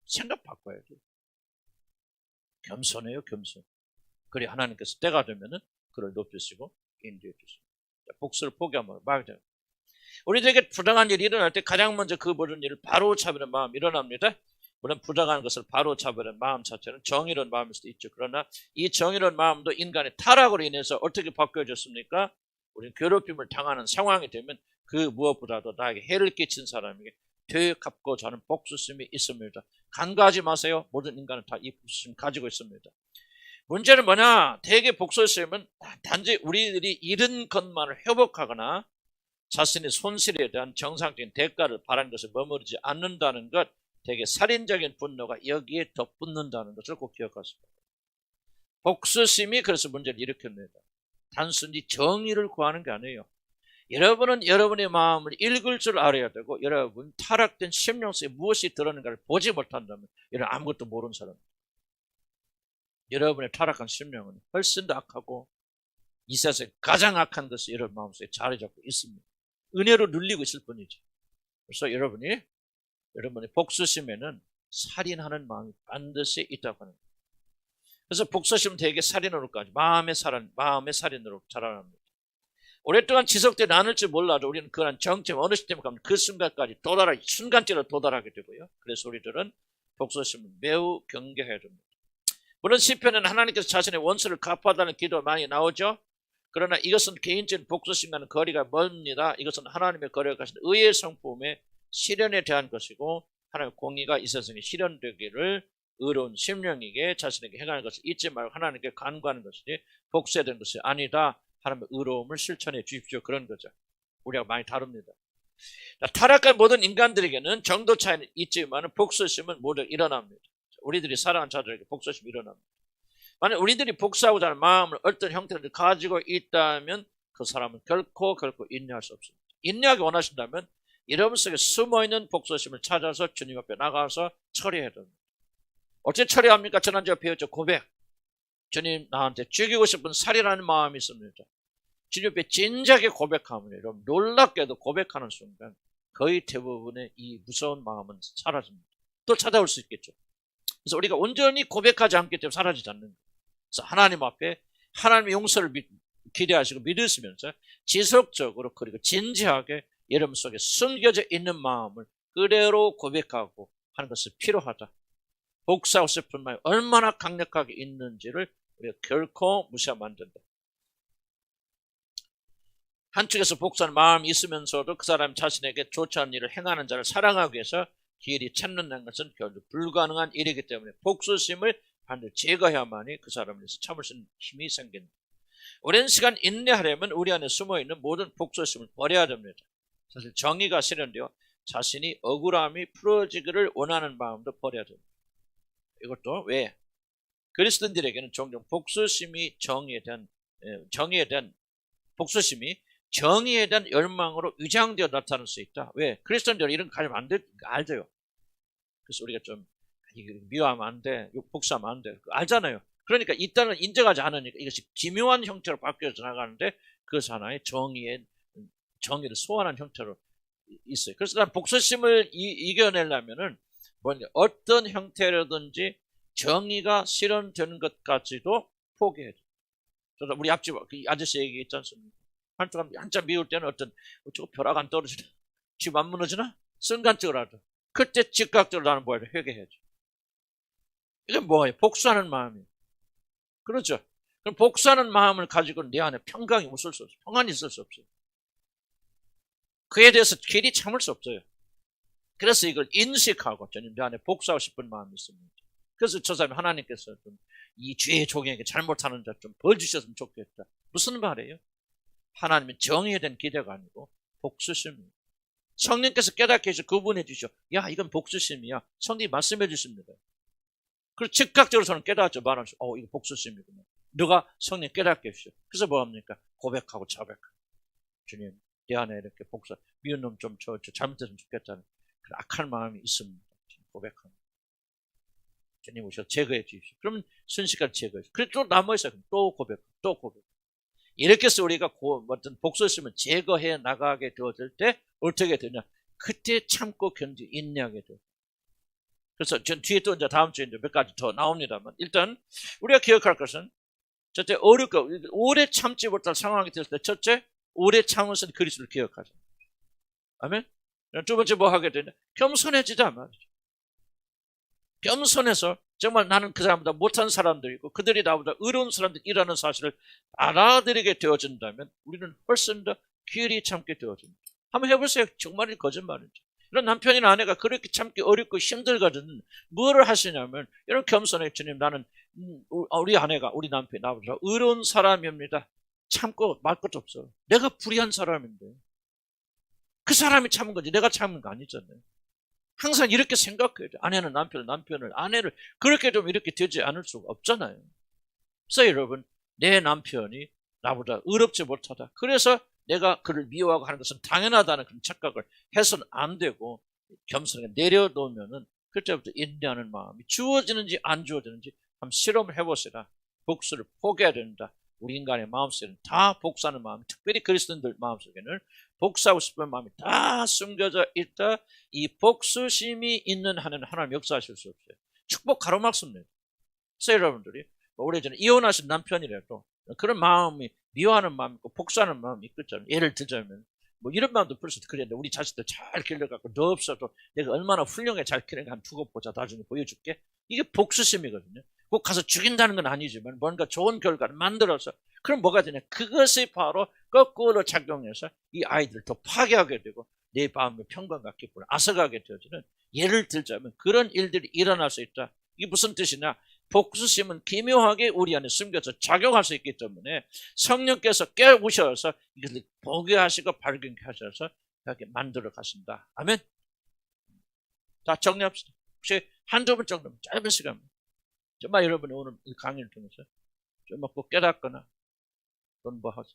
생각 바꿔야 돼요. 겸손해요, 겸손. 그래 하나님께서 때가 되면은 그를 높이시고 인도해 주십니다. 복수를 포기하면 말이죠. 우리들에게 부당한 일이 일어날 때 가장 먼저 그 모든 일을 바로 잡으려는 마음이 일어납니다. 물론 부당한 것을 바로 잡으려는 마음 자체는 정의로운 마음일 수도 있죠. 그러나 이 정의로운 마음도 인간의 타락으로 인해서 어떻게 바뀌어졌습니까? 우리는 괴롭힘을 당하는 상황이 되면 그 무엇보다도 나에게 해를 끼친 사람에게 되갚고자 하는 복수심이 있습니다. 간과하지 마세요. 모든 인간은 다 이 복수심 가지고 있습니다. 문제는 뭐냐? 대개 복수심은 단지 우리들이 잃은 것만을 회복하거나 자신의 손실에 대한 정상적인 대가를 바라는 것에 머무르지 않는다는 것, 대개 살인적인 분노가 여기에 덧붙는다는 것을 꼭 기억하십시오. 복수심이 그래서 문제를 일으킵니다. 단순히 정의를 구하는 게 아니에요. 여러분은 여러분의 마음을 읽을 줄 알아야 되고, 여러분 타락된 심령 속에 무엇이 들어있는가를 보지 못한다면 여러분 아무것도 모르는 사람입니다. 여러분의 타락한 심령은 훨씬 더 악하고 이 세상에 가장 악한 것이 여러분 마음속에 자리 잡고 있습니다. 은혜로 눌리고 있을 뿐이죠. 그래서 여러분의 복수심에는 살인하는 마음이 반드시 있다고 하는 거예요. 그래서 복수심은 대개 살인으로까지 마음의 살인으로 자라납니다. 오랫동안 지속되지 않을지 몰라도 우리는 그런 정점 어느 시점에 가면 그 순간까지 순간적으로 도달하게 되고요. 그래서 우리들은 복수심을 매우 경계해야 됩니다. 물론 시편에는 하나님께서 자신의 원수를 갚아달라는 기도 많이 나오죠. 그러나 이것은 개인적인 복수심과는 거리가 멀습니다. 이것은 하나님의 거리가 가신 의의 성품의 실현에 대한 것이고, 하나님의 공의가 이 세상에 실현되기를 의로운 심령에게 자신에게 행하는 것을 잊지 말고 하나님께 간구하는 것이지 복수해야 되는 것이 아니다. 하나님의 의로움을 실천해 주십시오. 그런 거죠. 우리가 많이 다릅니다. 타락한 모든 인간들에게는 정도 차이는 있지만 복수심은 모두 일어납니다. 우리들이 사랑하는 자들에게 복수심이 일어납니다. 만약 우리들이 복수하고자 하는 마음을 어떤 형태를 가지고 있다면 그 사람은 결코 인내할 수 없습니다. 인내하기 원하신다면 여러분 속에 숨어있는 복수심을 찾아서 주님 앞에 나가서 처리해야 됩니다. 어떻게 처리합니까? 지난주에 배웠죠. 고백. 주님, 나한테 죽이고 싶은 살인하는 마음이 있습니다. 주님 앞에 진작에 고백하면 여러분 놀랍게도 고백하는 순간 거의 대부분의 이 무서운 마음은 사라집니다. 또 찾아올 수 있겠죠. 그래서 우리가 온전히 고백하지 않기 때문에 사라지지 않는 거예요. 그래서 하나님 앞에 하나님의 용서를 기대하시고 믿으시면서 지속적으로 그리고 진지하게 여러분 속에 숨겨져 있는 마음을 그대로 고백하고 하는 것이 필요하다. 복수하고 싶은 마음이 얼마나 강력하게 있는지를 우리가 결코 무시하면 안 된다. 한쪽에서 복수하는 마음이 있으면서도 그 사람 자신에게 좋지 않은 일을 행하는 자를 사랑하기 위해서 길이 찾는다는 것은 결국 불가능한 일이기 때문에 복수심을 반드시 제거해야만이 그 사람을 위해서 참을 수 있는 힘이 생깁니다. 오랜 시간 인내하려면 우리 안에 숨어있는 모든 복수심을 버려야 됩니다. 사실 정의가 실현되어 자신이 억울함이 풀어지기를 원하는 마음도 버려야 됩니다. 이것도 왜? 그리스도인들에게는 종종 복수심이 정의에 대한 열망으로 위장되어 나타날 수 있다. 왜? 그리스도인들은 이런 거 가지면 안 돼, 알죠. 그래서 우리가 좀 미워하면 안 돼, 복수하면 안 돼, 알잖아요. 그러니까 일단은 인정하지 않으니까 이것이 기묘한 형태로 바뀌어져 나가는데 그것이 하나의 정의를 소환한 형태로 있어요. 그래서 난 복수심을 이겨내려면은 어떤 형태라든지 정의가 실현되는 것까지도 포기해야 돼요. 저도 우리 앞집 아저씨 얘기 있지 않습니까? 한참 미울 때는 저거 벼락 안 떨어지나? 집 안 무너지나? 순간적으로라도. 그때 즉각적으로 나는 뭐야? 회개해야죠. 이게 뭐예요? 복수하는 마음이에요. 그렇죠? 그럼 복수하는 마음을 가지고 내 안에 평강이 있을 수 없어요. 평안이 있을 수 없어요. 그에 대해서 길이 참을 수 없어요. 그래서 이걸 인식하고 저는 내 안에 복수하고 싶은 마음이 있습니다. 그래서 저 사람이 하나님께서 좀 이 죄의 종에게 잘못하는 자 좀 벌 주셨으면 좋겠다. 무슨 말이에요? 하나님은 정의에 대한 기대가 아니고 복수심이에요. 성령께서 깨닫게 해서 구분해 주셔. 야, 이건 복수심이야. 성령이 말씀해 주십니다. 그리고 즉각적으로 저는 깨닫죠. 말하면서 이거 복수심이구나. 누가 성령 깨닫게 해주셔. 그래서 뭐합니까? 고백하고 자백하고. 주님, 내 안에 이렇게 미운 놈 좀 잘못했으면 좋겠다는 그런 악한 마음이 있습니다. 고백합니다. 주님 오셔서 제거해 주십시오. 그러면 순식간에 제거해 주십시오. 그리고 또 남아있어요. 또 고백. 이렇게 해서 우리가 어떤 복수심을 제거해 나가게 되어질 때 어떻게 되냐? 그때 참고 견디 인내하게 돼요. 그래서 전 뒤에 또 이제 다음 주에 몇 가지 더 나옵니다만 일단 우리가 기억할 것은 첫째 어렵고 오래 참지 못할 상황이 됐을 때 첫째 오래 참으면서 그리스도를 기억하자. 아멘. 두 번째 뭐 하게 되냐? 겸손해지자 말이죠. 겸손해서 정말 나는 그 사람보다 못한 사람들이고 그들이 나보다 의로운 사람들이라는 사실을 알아들이게 되어진다면 우리는 훨씬 더 귀히 참게 되어집니다. 한번 해보세요. 정말 거짓말이죠. 이런 남편이나 아내가 그렇게 참기 어렵고 힘들거든. 뭐를 하시냐면 이런 겸손해. 주님, 나는 우리 아내가 우리 남편이 나보다 의로운 사람입니다. 참고 말 것도 없어. 내가 불의한 사람인데 그 사람이 참은 거지 내가 참은 거 아니잖아요. 항상 이렇게 생각해야 돼. 아내는 남편을 아내를 그렇게 좀 이렇게 되지 않을 수가 없잖아요. 그래서 여러분, 내 남편이 나보다 의롭지 못하다. 그래서 내가 그를 미워하고 하는 것은 당연하다는 그런 착각을 해서는 안 되고 겸손하게 내려놓으면은 그때부터 인내하는 마음이 주어지는지 안 주어지는지 한번 실험을 해보시라. 복수를 포기해야 된다. 우리 인간의 마음속에는 다 복수하는 마음이, 특별히 그리스도인들 마음속에는 복수하고 싶은 마음이 다 숨겨져 있다. 이 복수심이 있는 한은 하나님 역사하실 수 없어요. 축복 가로막습니다. 그래서 여러분들이 오래전에 이혼하신 남편이라도 그런 마음이, 미워하는 마음이 있고 복수하는 마음이 있겠잖아요. 예를 들자면 뭐 이런 마음도 벌써 그랬는데 우리 자식들 잘 길러갖고 너 없어도 내가 얼마나 훌륭해 잘 키우는가 한 두고 보자. 나중에 보여줄게. 이게 복수심이거든요. 꼭 가서 죽인다는 건 아니지만 뭔가 좋은 결과를 만들어서, 그럼 뭐가 되냐? 그것이 바로 거꾸로 작용해서 이 아이들을 더 파괴하게 되고 내 마음의 평강과 기쁨을 앗아가게 되어지는, 예를 들자면 그런 일들이 일어날 수 있다. 이게 무슨 뜻이냐? 복수심은 기묘하게 우리 안에 숨겨서 작용할 수 있기 때문에 성령께서 깨우셔서 이것을 보게 하시고 발견케 하셔서 이렇게 만들어 가신다. 아멘. 자, 정리합시다. 혹시 한두 번 정도면 짧은 시간, 정말 여러분이 오늘 이 강의를 통해서 좀 꼭 깨닫거나 또는 뭐 하죠.